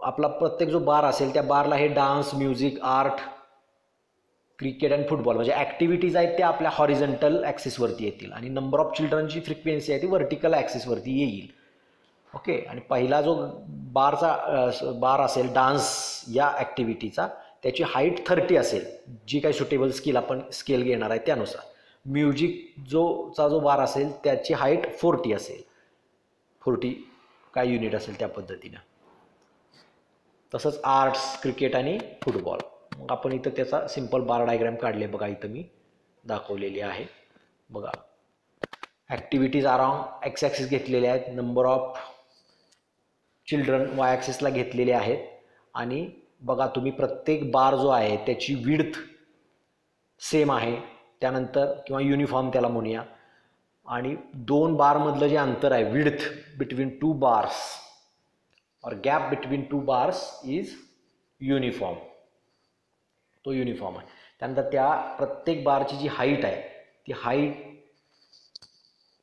आपला प्रत्येक जो बार असेल त्या बारला हे डान्स, म्युझिक, आर्ट, क्रिकेट आणि फुटबॉल म्हणजे ॲक्टिव्हिटीज आहेत त्या आपल्या हॉरिझॉन्टल ॲक्सिसवरती येतील आणि नंबर ऑफ चिल्ड्रनची फ्रिक्वेन्सी आहे ती व्हर्टिकल ॲक्सिसवरती येईल. ओके, आणि पहिला जो बार असेल डान्स या ॲक्टिव्हिटीचा त्याची हाईट 30 असेल, जी काही सुटेबल स्केल घेणार आहे त्यानुसार. म्युझिक जो बार असेल त्याची हाईट 40 असेल, 40 काय युनिट असेल त्या पद्धतीनं. तसंच आर्ट्स, क्रिकेट आणि फुटबॉल. मग आपण इथं त्याचा सिंपल बार डायग्राम काढले बघा, इथं मी दाखवलेली आहे बघा. ॲक्टिव्हिटीज अराउंड एक्स ॲक्सिस घेतलेले आहेत, नंबर ऑफ चिल्ड्रन वाय ॲक्सिसला घेतलेले आहेत आणि बघा तुम्ही प्रत्येक बार जो आहे त्याची विड्थ सेम आहे, त्यानंतर किंवा युनिफॉर्म त्याला म्हणूया. आणि दोन बारमधलं जे अंतर आहे विड्थ बिटवीन टू बार्स और gap between two bars is uniform, तो युनिफॉर्म आहे. त्यानंतर त्या प्रत्येक बारची जी हाईट आहे ती हाईट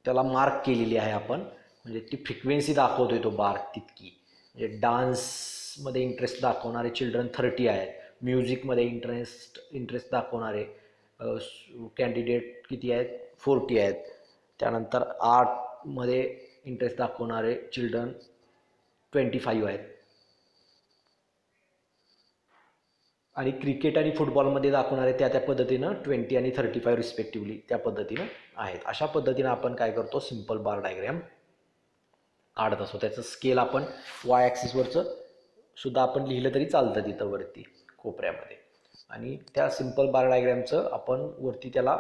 त्याला मार्क केलेली आहे आपण, म्हणजे ती फ्रिक्वेन्सी दाखवतोय तो बार तितकी. म्हणजे डान्समध्ये इंटरेस्ट दाखवणारे चिल्ड्रन 30 आहेत, म्युझिकमध्ये इंटरेस्ट दाखवणारे कॅन्डिडेट किती आहेत 40 आहेत, त्यानंतर आर्टमध्ये इंटरेस्ट दाखवणारे चिल्ड्रन 25 आहेत. आणि क्रिकेट आणि फुटबॉलमध्ये दाखवणारे त्या पद्धतीनं 20 आणि 35 रिस्पेक्टिव्हली त्या पद्धतीनं आहेत. अशा पद्धतीनं आपण काय करतो, सिम्पल बार डायग्रॅम काढत असतो. त्याचं स्केल आपण वाय ॲक्सिसवरचं सुद्धा आपण लिहिलं तरी चालतं तिथं वरती कोपऱ्यामध्ये. आणि त्या सिम्पल बार डायग्रॅमचं आपण वरती त्याला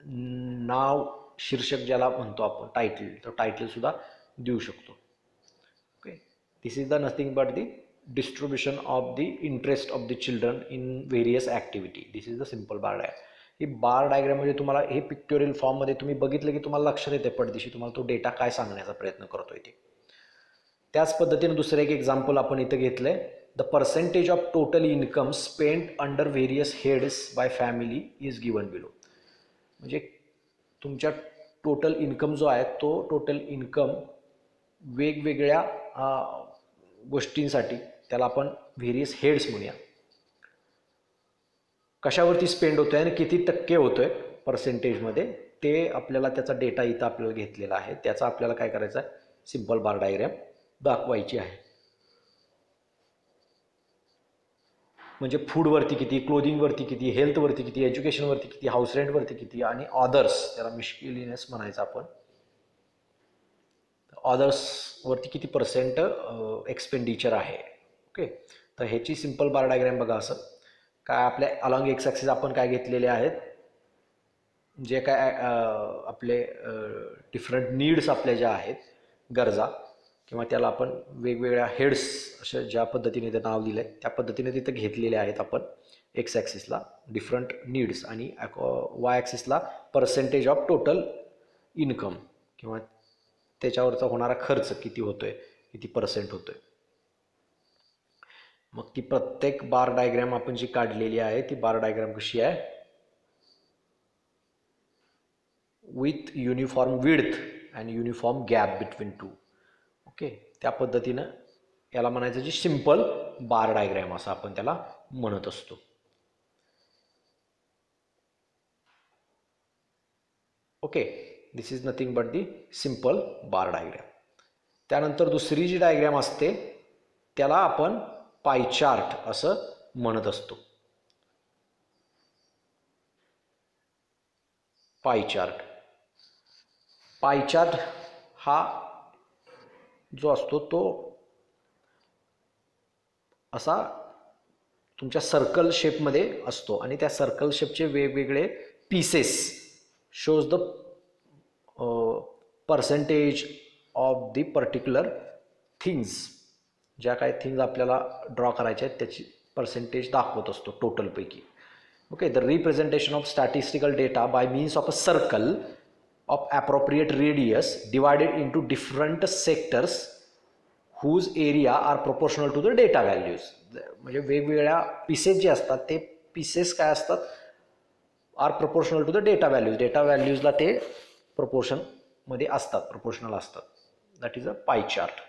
नाव, शीर्षक ज्याला म्हणतो आपण टायटल, तर टायटलसुद्धा देऊ शकतो. Okay, this is the nothing but the distribution of the interest of the children in various activity. This is the simple bar diagram. He bar diagram म्हणजे तुम्हाला हे पिक्टोरियल फॉर्ममध्ये तुम्ही बघितलं की तुम्हाला लक्षात येते पडदिशी तुम्हाला तो डेटा काय सांगण्याचा प्रयत्न करतोय ते. त्याच पद्धतीने दुसरं एक एक्झाम्पल आपण इथं घेतलं आहे. The percentage of total income spend under various heads by family is given below. म्हणजे तुमच्या टोटल इन्कम जो आहे तो टोटल इन्कम वेगवेगळ्या गोष्टींसाठी, त्याला आपण व्हेरियस हेड्स म्हणूया, कशावरती स्पेंड होतोय आणि किती टक्के होतोय पर्सेंटेजमध्ये, ते आपल्याला त्याचा डेटा इथं आपल्याला घेतलेला आहे. त्याचा आपल्याला काय करायचं आहे, सिम्पल बार डायग्राम दाखवायची आहे. म्हणजे फूडवरती किती, क्लोदिंगवरती किती, हेल्थवरती किती, एज्युकेशनवरती किती, हाऊस रेंटवरती किती आणि ऑदर्स, त्याला मिस्किलिनियस म्हणायचं आपण, ऑदर्सवरती किती पर्सेंट एक्सपेंडिचर आहे. ओके, तर ह्याची सिम्पल बार डायग्राम बघा. असं काय आपल्या अलॉंग एक्स ॲक्सिस आपण काय घेतलेले आहेत, जे काय आपले डिफरंट नीड्स आपल्या ज्या आहेत, गरजा, किंवा त्याला आपण वेगवेगळ्या हेड्स अशा ज्या पद्धतीने ते नाव दिलं आहे त्या पद्धतीने तिथं घेतलेले आहेत आपण. एक्स ॲक्सिसला डिफरंट नीड्स आणि वाय ॲक्सिसला पर्सेंटेज ऑफ टोटल इन्कम किंवा त्याच्यावरचा होणारा खर्च किती होतोय, किती पर्सेंट होतोय. मग ती प्रत्येक बार डायग्राम आपण जी काढलेली आहे ती बार डायग्राम कशी आहे, with uniform width and uniform gap between two. Okay, त्या पद्धतीनं याला म्हणायचं जी सिम्पल बार डायग्राम असं आपण त्याला म्हणत असतो. Okay, this is nothing but the simple bar diagram. त्यानंतर दुसरी जी डायग्राम असते त्याला आपण पाय चार्ट असं म्हणत असतो. पाय चार्ट हा जो असतो तो असा तुमच्या सर्कल शेपमध्ये असतो आणि त्या सर्कल शेपचे वेगवेगळे pieces shows the percentage of the particular things. ज्या काही थिंग्स आपल्याला ड्रॉ करायच्या आहेत त्याची पर्सेंटेज दाखवत असतो टोटलपैकी. Okay, the representation of statistical data by means of a circle of appropriate radius divided into different sectors whose area are proportional to the data values. म्हणजे वेगवेगळ्या पीसेस जे असतात ते पीसेस काय असतात, are proportional to the data values. Data व्हॅल्यूजला ते प्रोपोर्शनमध्ये असतात, प्रोपोर्शनल असतात. That is a pie chart.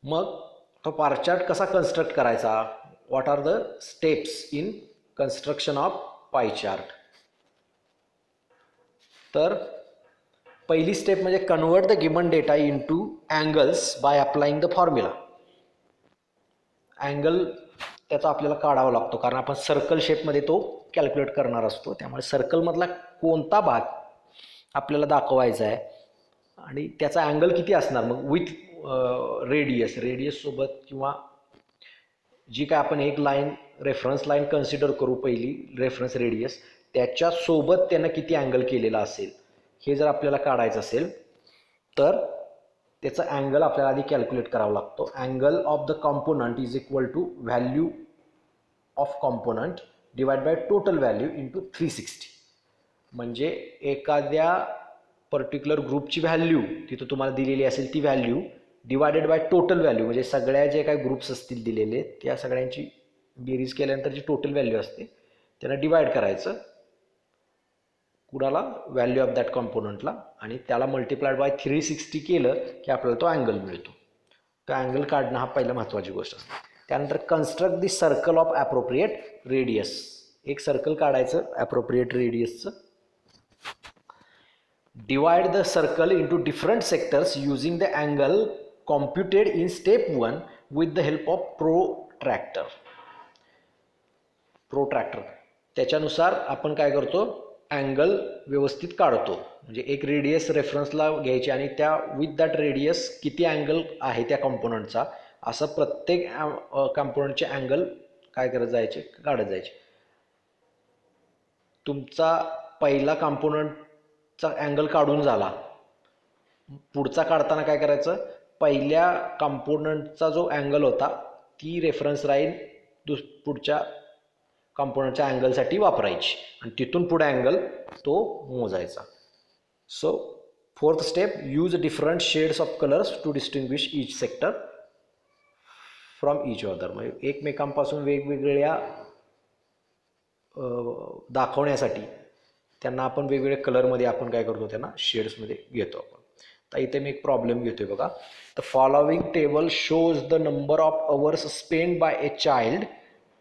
मग तो पाय चार्ट कसा कन्स्ट्रक्ट करायचा, what are the steps in construction of pie chart. तर पहिली स्टेप म्हणजे convert the given data into angles by applying the formula. Angle त्याचा आपल्याला काढावा लागतो कारण आपण सर्कल शेपमध्ये तो कॅल्क्युलेट करणार असतो. त्यामुळे सर्कलमधला कोणता भाग आपल्याला दाखवायचा आहे आणि त्याचा अँगल किती असणार, मग विथ रेडियससोबत किंवा जी काय आपण एक लाईन रेफरन्स लाईन कन्सिडर करू पहिली, रेफरन्स रेडियस, त्याच्यासोबत त्यानं किती अँगल केलेला असेल हे जर आपल्याला काढायचं असेल तर त्याचा अँगल आपल्याला आधी कॅल्क्युलेट करावा लागतो. Angle of the component is equal to value of component divide by total value into 360. म्हणजे एखाद्या पर्टिक्युलर ग्रुपची व्हॅल्यू तिथं तुम्हाला दिलेली असेल ती value divided by total value, म्हणजे सगळ्या जे काही ग्रुप्स असतील दिलेले त्या सगळ्यांची बेरीज केल्यानंतर जी टोटल व्हॅल्यू असते त्यांना डिवाइड करायचं कुणाला, व्हॅल्यू ऑफ दॅट कॉम्पोनंटला, आणि त्याला मल्टिप्लाइड बाय 360 केलं की आपल्याला तो अँगल मिळतो. तो अँगल काढणं हा पहिला महत्त्वाची गोष्ट असते. त्यानंतर construct the circle of appropriate radius. एक सर्कल काढायचं ॲप्रोप्रिएट रेडियसचं. Divide the circle into different sectors using the angle computed in step 1 with the help of protractor. Protractor, त्याच्यानुसार आपण काय करतो, अँगल व्यवस्थित काढतो. म्हणजे एक रेडियस रेफरन्सला घ्यायची आणि त्या विथ दॅट रेडियस किती अँगल आहे त्या कॉम्पोनंटचा, असं प्रत्येक कॉम्पोनंटचे अँगल काय करत जायचे, काढत जायचे. तुमचा पहिला कॉम्पोनंटचा अँगल काढून झाला, पुढचा काढताना काय करायचं, पहिल्या कॉम्पोनंटचा जो अँगल होता ती रेफरन्स लाईन पुढच्या कॉम्पोनंटच्या अँगलसाठी वापरायची आणि तिथून पुढे अँगल तो मोजायचा. So fourth step, use different shades of colours to distinguish each sector from each other. म्हणजे एकमेकांपासून वेगवेगळ्या दाखवण्यासाठी त्यांना आपण वेगवेगळ्या कलरमध्ये आपण काय करतो, त्यांना शेड्समध्ये घेतो आपण. तर इथे मी एक प्रॉब्लेम घेतोय बघा. The following table shows the number of hours spend by a child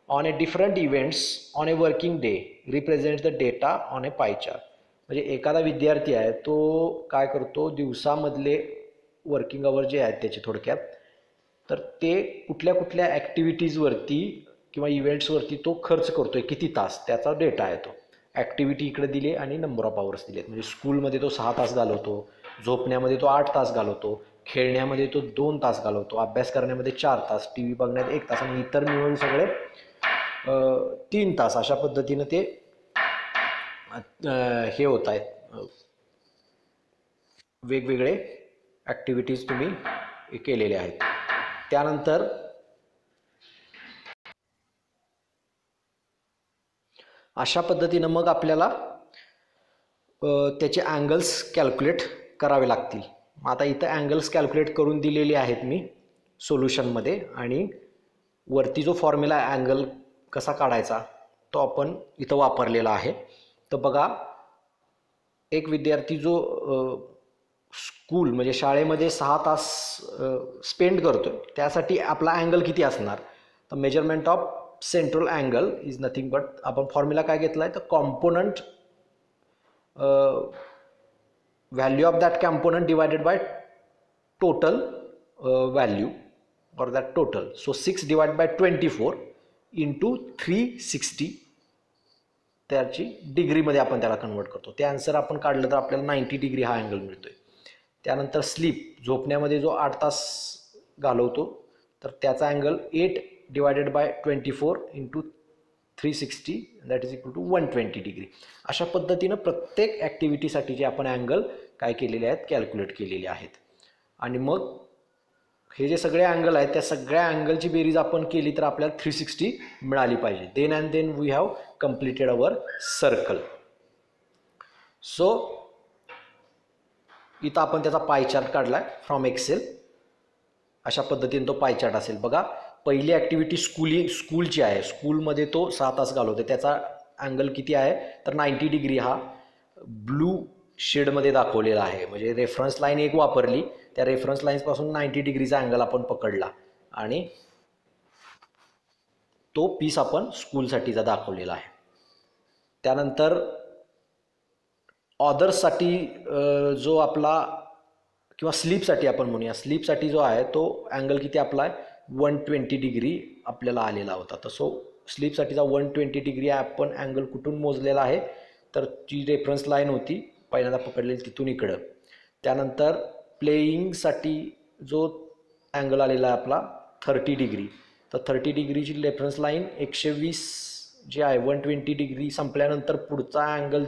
on a different events on a working day represents the data on a pie chart. म्हणजे एखादा विद्यार्थी आहे तो काय करतो, दिवसामधले वर्किंग आवर जे आहेत त्याचे थोडक्यात, तर ते कुठल्या कुठल्या ॲक्टिव्हिटीजवरती किंवा इव्हेंट्सवरती तो खर्च करतोय, किती तास, त्याचा डेटा आहे तो. ॲक्टिव्हिटी इकडे दिले आणि नंबर ऑफ आवर्स दिलेत. म्हणजे स्कूलमध्ये तो 6 तास घालवतो, झोपण्यामध्ये तो 8 तास घालवतो, खेळण्यामध्ये तो 2 तास घालवतो, अभ्यास करण्यामध्ये 4 तास, टी व्ही बघण्यात 1 तास आणि इतर मिळून सगळे 3 तास. अशा पद्धतीनं ते हे होत आहेत, वेगवेगळे ॲक्टिव्हिटीज तुम्ही केलेले आहेत. त्यानंतर अशा पद्धतीनं मग आपल्याला त्याचे अँगल्स कॅल्क्युलेट करावे लागतील. आता इथं अँगल्स कॅल्क्युलेट करून दिलेले आहेत मी सोल्युशनमध्ये आणि वरती जो फॉर्म्युला अँगल कसा काढायचा तो आपण इथं वापरलेला आहे. तर बघा, एक विद्यार्थी जो स्कूल म्हणजे शाळेमध्ये 6 तास स्पेंड करतो, त्यासाठी आपला अँगल किती असणार, तर measurement of central angle is nothing but, आपण फॉर्म्युला काय घेतला आहे, तर component value of that component divided by total value or that total. So 6 divided by 24 into 360 त्याची डिग्रीमध्ये आपण त्याला कन्वर्ट करतो. ते आन्सर आपण काढलं तर आपल्याला 90 डिग्री हा अँगल मिळतोय. त्यानंतर स्लीप, झोपण्यामध्ये जो 8 तास घालवतो तर त्याचा angle 8 divided by 24 into 360 that is equal to 120 degree. अशा पद्धतीनं प्रत्येक ॲक्टिव्हिटीसाठीचे आपण अँगल काय केलेले आहेत, कॅल्क्युलेट केलेले आहेत. आणि मग हे जे सगळे अँगल आहेत त्या सगळ्या अँगलची बेरीज आपण केली तर आपल्याला 360 मिळाली पाहिजे. Then and then we have completed our circle. So इथं आपण त्याचा पाय चार्ट काढला आहे फ्रॉम एक्सेल. अशा पद्धतीने तो पाय चार्ट असेल. बघा, पहिली ॲक्टिव्हिटी स्कूलची आहे, स्कूलमध्ये तो 6 तास घालवते, त्याचा अँगल किती आहे तर 90 डिग्री हा ब्लू शेडमध्ये दाखवलेला आहे. म्हणजे रेफरन्स लाईन एक वापरली, त्या रेफरन्स लाईन्सपासून 90 डिग्रीचा अँगल आपण पकडला आणि तो पीस आपण स्कूलसाठीचा दाखवलेला आहे. त्यानंतर ऑदर्ससाठी जो आपला किंवा स्लीपसाठी आपण म्हणूया, स्लीपसाठी जो आहे तो अँगल किती आपला आहे 120 डिग्री आपल्याला आलेला होता. तर सो स्लीपसाठीचा 120 डिग्री आपण अँगल कुठून मोजलेला आहे तर जी रेफरन्स लाईन होती पहिल्यांदा पकडलेली तिथून इकडं. त्यानंतर प्लेईंगसाठी जो अँगल आलेला आहे आपला 30 डिग्री, तर 30 डिग्रीची रेफरन्स लाईन 120 जी आहे 120 डिग्री संपल्यानंतर पुढचा अँगल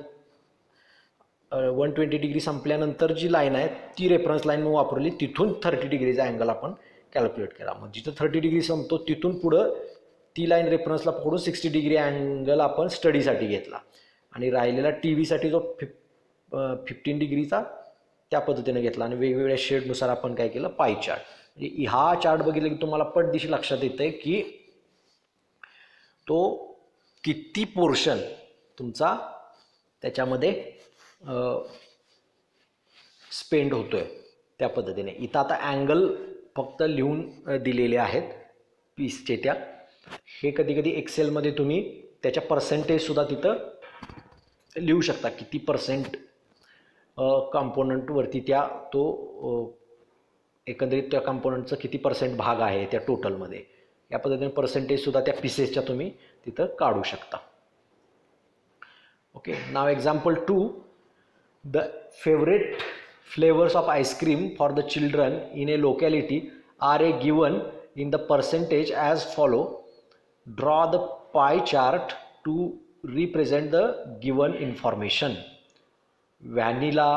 120 डिग्री संपल्यानंतर जी लाईन आहे ती रेफरन्स लाईन वापरली, तिथून 30 डिग्रीचा अँगल आपण कॅल्क्युलेट केला. मग जिथं 30 डिग्री संपतो तिथून पुढं ती लाईन रेफरन्सला पकडून 60 डिग्री अँगल आपण स्टडीसाठी घेतला आणि राहिलेला टी व्हीसाठी जो 15 डिग्रीचा त्या पद्धतीने घेतला आणि वेगवेगळ्या शेडनुसार आपण काय केलं पाय चार्ट. म्हणजे हा चार्ट बघितला की तुम्हाला पटदिशी लक्षात येतं आहे की तो किती पोर्शन तुमचा त्याच्यामध्ये स्पेंड होतोय त्या पद्धतीने. इथं आता अँगल फक्त लिहून दिलेले आहेत पीसचे त्या. हे कधी कधी एक्सेलमध्ये तुम्ही त्याच्या पर्सेंटेजसुद्धा तिथं लिहू शकता, किती पर्सेंट कॉम्पोनंटवरती त्या तो एकंदरीत त्या कॉम्पोनंटचं किती पर्सेंट भाग आहे त्या टोटलमध्ये. या पद्धतीने पर्सेंटेजसुद्धा त्या पीसेसच्या तुम्ही तिथं काढू शकता. Okay, now example 2, the favourite flavours of ice cream for the children in a locality are a given in the percentage as follow. Draw the pie chart to represent the given information. Vanilla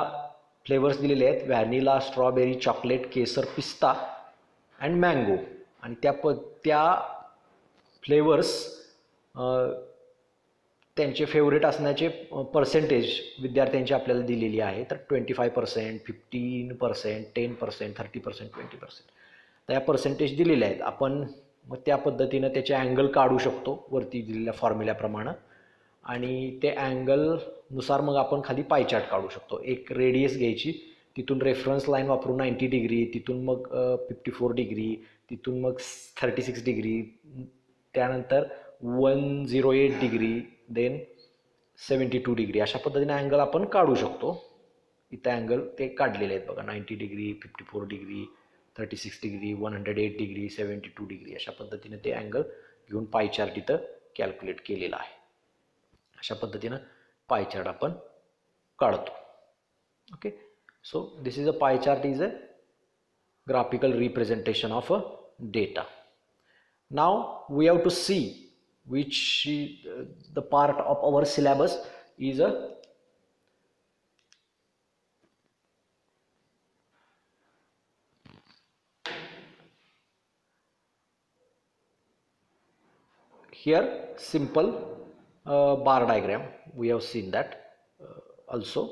flavours दिलेले आहेत, vanilla, strawberry, chocolate, केसर, पिस्ता and mango. आणि त्या flavours त्यांचे favourite असण्याचे percentage विद्यार्थ्यांची आपल्याला दिलेली आहे. तर 25%, 15%, 10%, 30%, 20%. तर या पर्सेंटेज दिलेले आहेत. आपण मग त्या पद्धतीनं त्याचे अँगल काढू शकतो वरती दिलेल्या फॉर्म्युल्याप्रमाणे. आणि ते अँगलनुसार मग आपण खाली पाय चार्ट काढू शकतो. एक रेडियस घ्यायची, तिथून रेफरन्स लाईन वापरून 90 डिग्री, तिथून मग 54 डिग्री, तिथून मग 36 डिग्री, त्यानंतर 108 डिग्री, देन 72 डिग्री. अशा पद्धतीने अँगल आपण काढू शकतो. इथं अँगल ते काढलेले आहेत बघा, 90 degree, 54 degree, 36 degree, 108 degree, 72 degree. अशा पद्धतीने ते अँगल घेऊन पाय चार्ट इथं कॅल्क्युलेट केलेला आहे. अशा पद्धतीनं पाय चार्ट आपण काढतो. Okay, so this is a pie chart, is a graphical representation of a data. Now we have to see which the part of our syllabus is a here simple bar diagram. We have seen that also.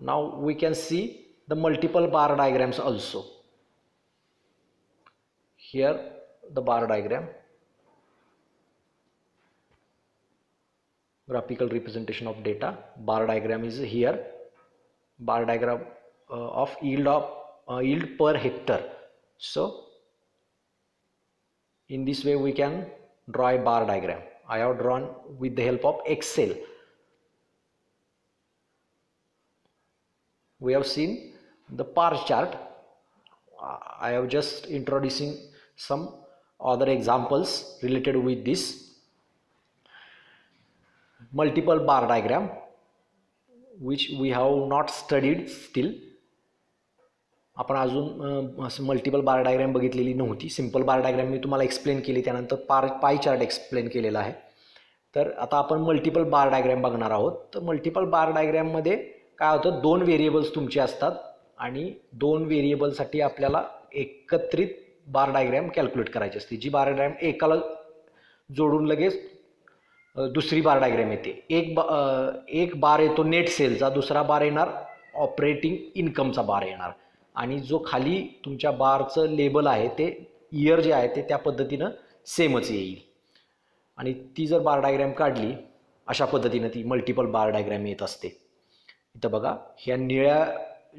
Now we can see the multiple bar diagrams also. Here the bar diagram, graphical representation of data. Bar diagram is here. Bar diagram of yield per hectare. So in this way we can draw a bar diagram. I have drawn with the help of Excel. We have seen the bar chart. I have just introducing some other examples related with this. Multiple bar diagram, which we have not studied still. आपण अजून multiple bar diagram बघितलेली नव्हती. Simple बार diagram मी तुम्हाला explain केली, त्यानंतर pie chart explain केलेला आहे. तर आता आपण मल्टिपल बार डायग्राम बघणार आहोत. तर मल्टिपल बार डायग्राममध्ये काय होतं, 2 व्हेरिएबल्स तुमचे असतात आणि 2 व्हेरिएबलसाठी आपल्याला एकत्रित बार डायग्राम कॅल्क्युलेट करायची असते. जी बार डायग्राम एकाला जोडून लगेच दुसरी बार डायग्राम येते. एक बार येतो नेट सेलचा, दुसरा बार येणार ऑपरेटिंग इन्कमचा बार येणार. आणि जो खाली तुमच्या बारचं लेबल आहे ते इयर जे आहे ते त्या पद्धतीनं सेमच येईल. आणि ती जर बार डायग्राम काढली अशा पद्धतीनं ती मल्टिपल बार डायग्राम येत असते. इथं बघा, ह्या निळ्या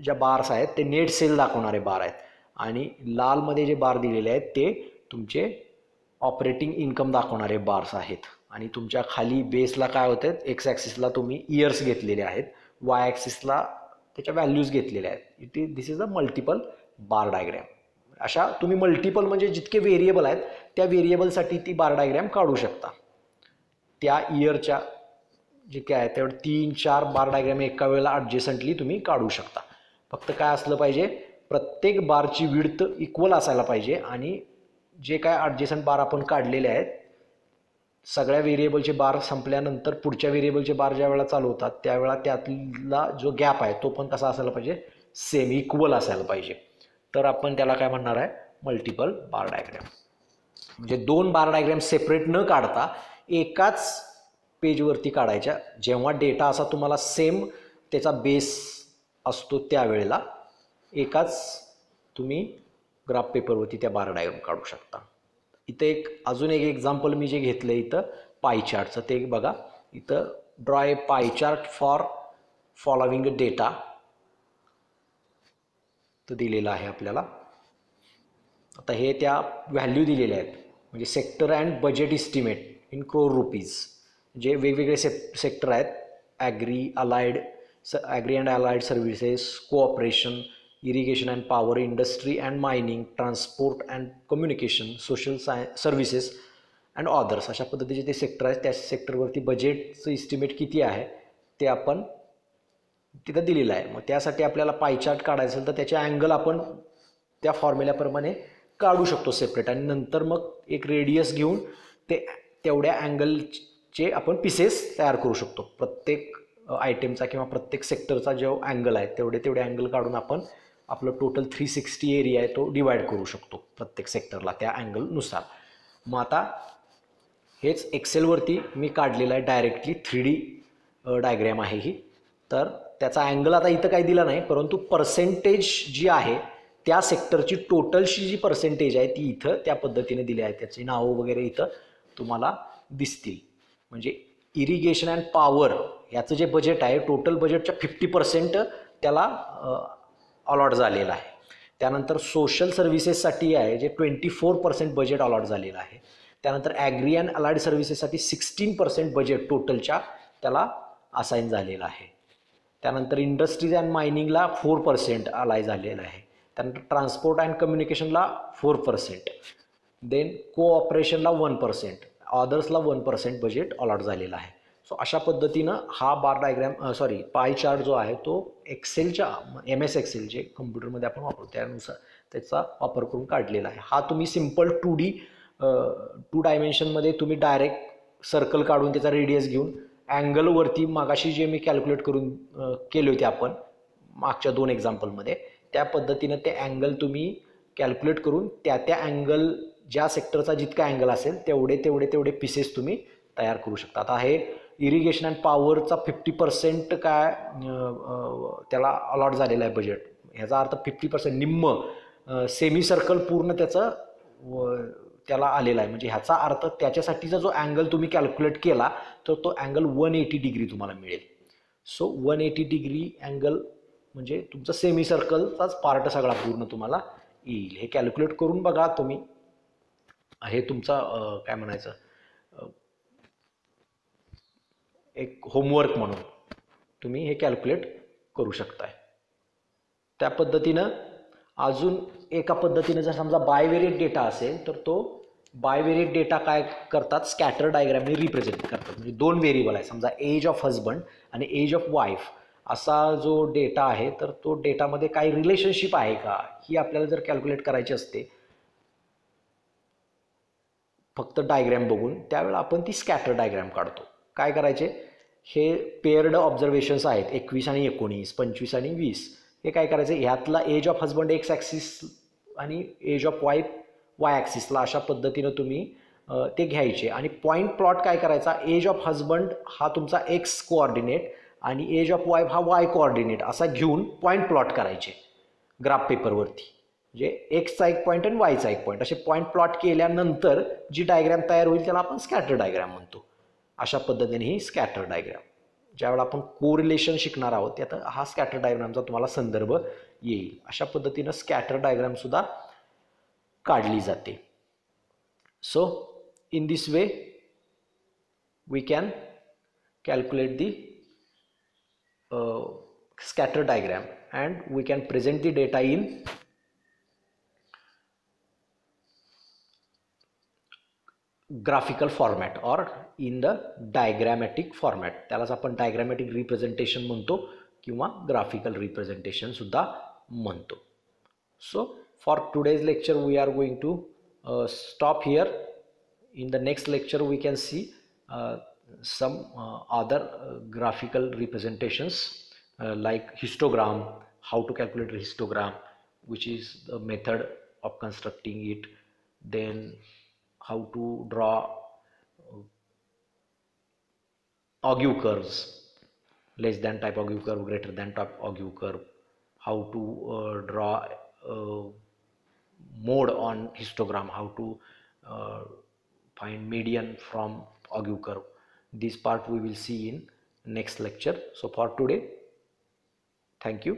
ज्या बार्स आहेत ते नेट सेल दाखवणारे बार आहेत आणि लालमध्ये जे बार दिलेले आहेत ते तुमचे ऑपरेटिंग इन्कम दाखवणारे बार्स आहेत. आणि तुमच्या खाली बेसला काय होतं, एक्स ॲक्सिसला तुम्ही इयर्स घेतलेले आहेत, वाय ॲक्सिसला त्याच्या व्हॅल्यूज घेतलेल्या आहेत. This is a multiple bar diagram. अशा तुम्ही मल्टिपल म्हणजे जितके व्हेरिएबल आहेत त्या व्हेरिएबलसाठी ती बार डायग्राम काढू शकता. त्या इयरच्या जे काय आहे त्यावर 3-4 बार डायग्राम एका वेळेला ॲडजेसंटली तुम्ही काढू शकता. फक्त काय असलं पाहिजे, प्रत्येक बारची विड्थ इक्वल असायला पाहिजे. आणि जे काय ॲडजेसंट बार आपण काढलेले आहेत, सगळ्या व्हेरिएबलचे बार संपल्यानंतर पुढच्या व्हेरिएबलचे बार ज्या वेळेला चालू होतात त्यावेळेला त्यातला जो गॅप आहे तो पण कसा असायला पाहिजे, सेम इक्वल असायला पाहिजे. तर आपण त्याला काय म्हणणार आहे, मल्टिपल बार डायग्राम. म्हणजे 2 बार डायग्राम सेपरेट न काढता एकाच पेजवरती काढायच्या. जेव्हा डेटा असा तुम्हाला सेम त्याचा बेस असतो त्यावेळेला एकाच तुम्ही ग्राफ पेपरवरती त्या बार डायग्राम काढू शकता. इथं अजून एक एक्झाम्पल मी जे घेतलं इथं पाय चार्टचं, ते बघा. इथं draw a pie chart for following data तर दिलेला आहे आपल्याला. आता हे त्या व्हॅल्यू दिलेल्या आहेत, म्हणजे sector and budget estimate in crore rupees. जे वेगवेगळे सेक्टर आहेत, agri and allied services, cooperation, irrigation and power, industry and mining, transport and communication, social science services, and others अशा पद्धतीचे ते सेक्टर आहेत. त्या सेक्टरवरती बजेटचं इस्टिमेट किती आहे ते आपण तिथं दिलेलं आहे. मग त्यासाठी आपल्याला पाय चार्ट काढायचं असेल तर त्याचे अँगल आपण त्या फॉर्म्युल्याप्रमाणे काढू शकतो सेपरेट, आणि नंतर मग एक रेडियस घेऊन ते तेवढ्या अँगलचे आपण पीसेस तयार करू शकतो. प्रत्येक आयटेमचा किंवा प्रत्येक सेक्टरचा जो अँगल आहे तेवढे अँगल काढून आपण आपलं टोटल 360 एरिया आहे तो डिवाइड करू शकतो प्रत्येक सेक्टरला त्या अँगलनुसार. मग आता हेच एक्सेलवरती मी काढलेलं आहे डायरेक्टली 3D डायग्रॅम आहे ही. तर त्याचा अँगल आता इथं काही दिला नाही, परंतु पर्सेंटेज जी आहे त्या सेक्टरची टोटलची जी पर्सेंटेज आहे ती इथं त्या पद्धतीने दिली आहे. त्याची नावं वगैरे इथं तुम्हाला दिसतील. म्हणजे इरिगेशन अँड पॉवर याचं जे बजेट आहे टोटल बजेटच्या 50% त्याला अलॉट झालेलं आहे. त्यानंतर सोशल सर्व्हिसेससाठी आहे जे 24% बजेट अलॉट झालेलं आहे. त्यानंतर ॲग्री अँड अलाइड सर्व्हिसेससाठी 16% बजेट टोटलच्या त्याला असाईन झालेलं आहे. त्यानंतर इंडस्ट्रीज अँड मायनिंगला 4% अलाय झालेलं आहे. त्यानंतर ट्रान्सपोर्ट अँड कम्युनिकेशनला 4%, देन कोऑपरेशनला 1%, ऑदर्सला 1% बजेट अलॉट झालेलं आहे. सो अशा पद्धतीनं हा बार डायग्रॅम पाय चार्ट जो आहे तो एक्सेलच्या MS एक्सेल जे कम्प्युटरमध्ये आपण वापरतो त्यानुसार त्याचा वापर करून काढलेला आहे. हा तुम्ही सिम्पल 2 डायमेन्शनमध्ये तुम्ही डायरेक्ट सर्कल काढून त्याचा रेडियस घेऊन अँगलवरती मागाशी जे मी कॅल्क्युलेट करून केले होते आपण मागच्या 2 एक्झाम्पलमध्ये त्या पद्धतीनं ते अँगल तुम्ही कॅल्क्युलेट करून त्या अँगल ज्या सेक्टरचा जितका अँगल असेल तेवढे पीसेस तुम्ही तयार करू शकता. आता हे इरिगेशन अँड पॉवरचा 50% काय त्याला अलॉट झालेला आहे बजेट. ह्याचा अर्थ 50% निम्म सेमी सर्कल पूर्ण त्याचं त्याला आलेला आहे. म्हणजे ह्याचा अर्थ त्याच्यासाठीचा जो अँगल तुम्ही कॅल्क्युलेट केला तर तो अँगल 180 डिग्री तुम्हाला मिळेल. सो 180 डिग्री अँगल म्हणजे तुमचा सेमी सर्कलचाच पार्ट सगळा पूर्ण तुम्हाला येईल. हे कॅल्क्युलेट करून बघा तुम्ही. हे तुमचा काय म्हणायचं एक होमवर्क म्हणून तुम्ही हे कॅल्क्युलेट करू शकताय. त्या पद्धतीनं अजून एका पद्धतीनं जर समजा बायवेरिएट डेटा असेल तर तो बायवेरिएट डेटा काय करतात स्कॅटर डायग्रॅमने रिप्रेझेंट करतात. म्हणजे 2 व्हेरिएबल आहे समजा एज ऑफ हजबंड आणि एज ऑफ वाईफ असा जो डेटा आहे तर तो डेटामध्ये काही रिलेशनशिप आहे का ही आपल्याला जर कॅल्क्युलेट करायची असते फक्त डायग्रॅम बघून त्यावेळेला आपण ती स्कॅटर डायग्रॅम काढतो. काय करायचे हे पेअर्ड ऑब्झर्वेशन्स आहेत 21 आणि 19, 25 आणि 20. हे काय करायचं ह्यातला age of husband X axis आणि एज ऑफ वाईफ वाय ॲक्सिसला अशा पद्धतीनं तुम्ही ते घ्यायचे आणि पॉईंट प्लॉट काय करायचा एज ऑफ हजबंड हा तुमचा एक्स कोऑर्डिनेट आणि एज ऑफ वाईफ हा वाय कोऑर्डिनेट असा घेऊन पॉईंट प्लॉट करायचे ग्राफ पेपरवरती. म्हणजे एक्सचा एक पॉईंट आणि वायचा एक पॉईंट असे पॉईंट प्लॉट केल्यानंतर जी डायग्रॅम तयार होईल त्याला आपण स्कॅटर डायग्रॅम म्हणतो. अशा पद्धतीने ही स्कॅटर डायग्रॅम ज्यावेळेला आपण कोरिलेशन शिकणार आहोत त्यात हा स्कॅटर डायग्रामचा तुम्हाला संदर्भ येईल. अशा पद्धतीनं स्कॅटर डायग्रामसुद्धा काढली जाते. So in this way we can calculate the scatter diagram and we can present the data in graphical format or in the diagrammatic format. त्यालाच आपण डायग्रामॅटिक रिप्रेझेंटेशन म्हणतो किंवा ग्राफिकल रिप्रेझेंटेशन सुद्धा म्हणतो. So for today's lecture we are going to stop here. In the next lecture we can see some other graphical representations like histogram, how to calculate a histogram, which is the method of constructing it, then how to draw augure curves, less than type augure curve, greater than type augure curve, how to draw mode on histogram, how to find median from augure curve. This part we will see in next lecture. So for today, thank you.